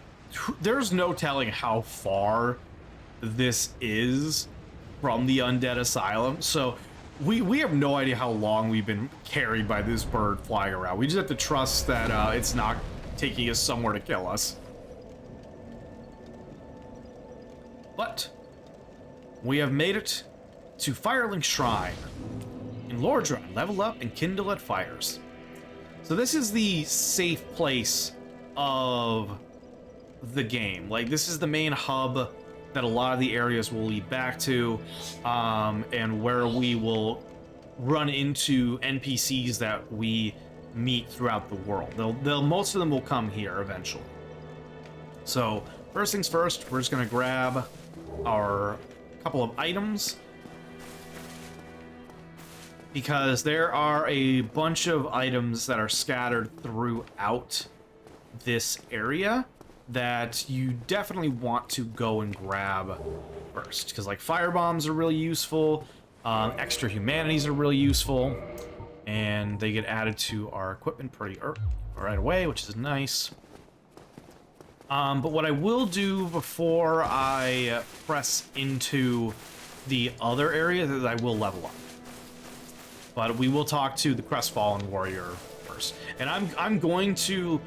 there's no telling how far this is from the undead asylum. So we have no idea how long we've been carried by this bird flying around. We just have to trust that it's not taking us somewhere to kill us. But we have made it to Firelink Shrine in Lordran. Level up and kindle at fires. So this is the safe place of the game. Like, this is the main hub that a lot of the areas will lead back to, and where we will run into NPCs that we meet throughout the world. Most of them will come here eventually. So first things first, we're just gonna grab our couple of items, because there are a bunch of items that are scattered throughout this area that you definitely want to go and grab first, because like fire bombs are really useful, extra humanities are really useful, and they get added to our equipment right away, which is nice. But what I will do before I press into the other area is I will level up. But we will talk to the Crestfallen Warrior first. And I'm going to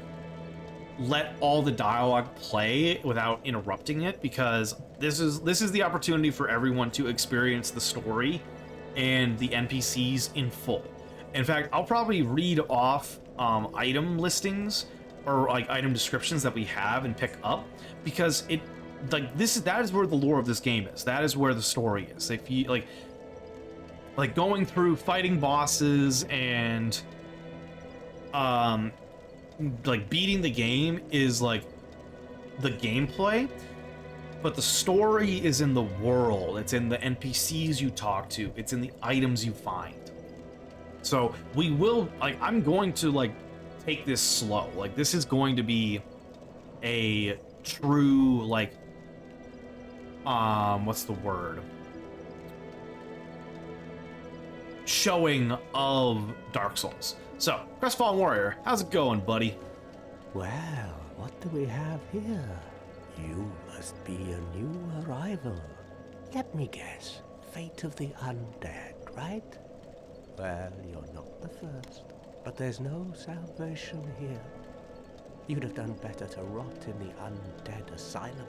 let all the dialogue play without interrupting it, because this is the opportunity for everyone to experience the story and the NPCs in full. In fact, I'll probably read off item listings or like item descriptions that we have and pick up, because that is where the lore of this game is. That is where the story is. If you like going through fighting bosses and like beating the game is like the gameplay, but the story is in the world. It's in the NPCs you talk to. It's in the items you find. So we will, like, I'm going to like take this slow. Like, this is going to be a true like what's the word? Showing of Dark Souls. So, Crestfallen Warrior, how's it going, buddy? Well, what do we have here? You must be a new arrival. Let me guess. Fate of the undead, right? Well, you're not the first. But there's no salvation here. You'd have done better to rot in the undead asylum.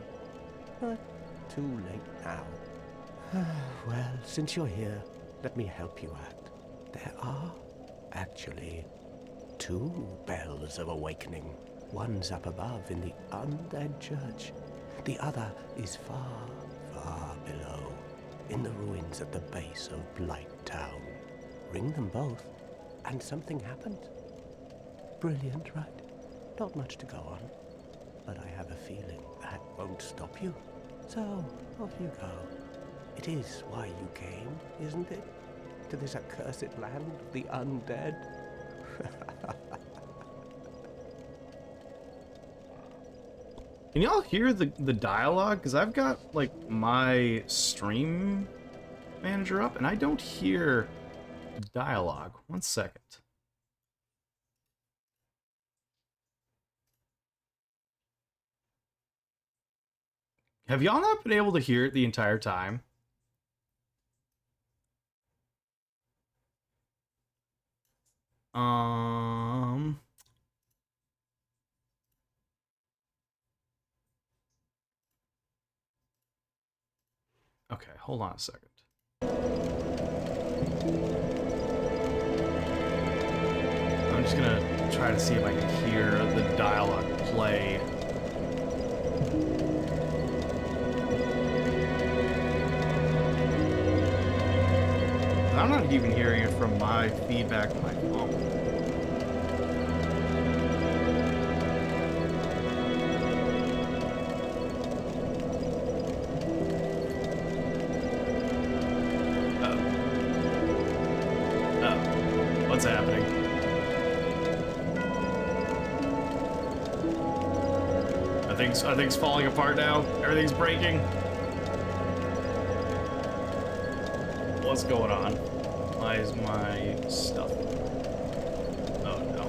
But too late now. Well, since you're here, let me help you out. There are, actually, 2 bells of awakening. One's up above in the undead church. The other is far, far below, in the ruins at the base of Blight Town. Ring them both, and something happens. Brilliant, right? Not much to go on, but I have a feeling that won't stop you. So, off you go. It is why you came, isn't it? To this accursed land of the undead? Can y'all hear the dialogue? Because I've got, like, my stream manager up, and I don't hear dialogue. 1 second. Have y'all not been able to hear it the entire time? Okay, hold on a second. I'm just gonna try to see if I can hear the dialogue play. I'm not even hearing it from my feedback on my phone. What's happening? Are things falling apart now? Everything's breaking? What's going on? Why is my stuff? Oh no.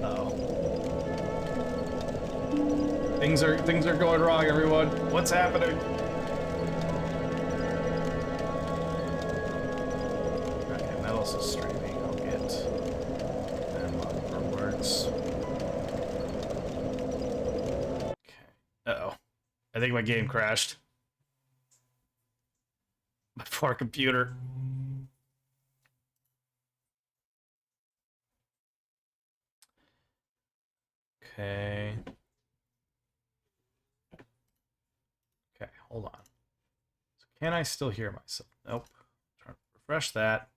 Uh-oh. Things are going wrong, everyone. What's happening? Okay, Metal's is streaming. I'll get them on Works. Okay. Uh-oh. I think my game crashed. My poor computer. Okay. Okay, hold on. So can I still hear myself? Nope. Try to refresh that.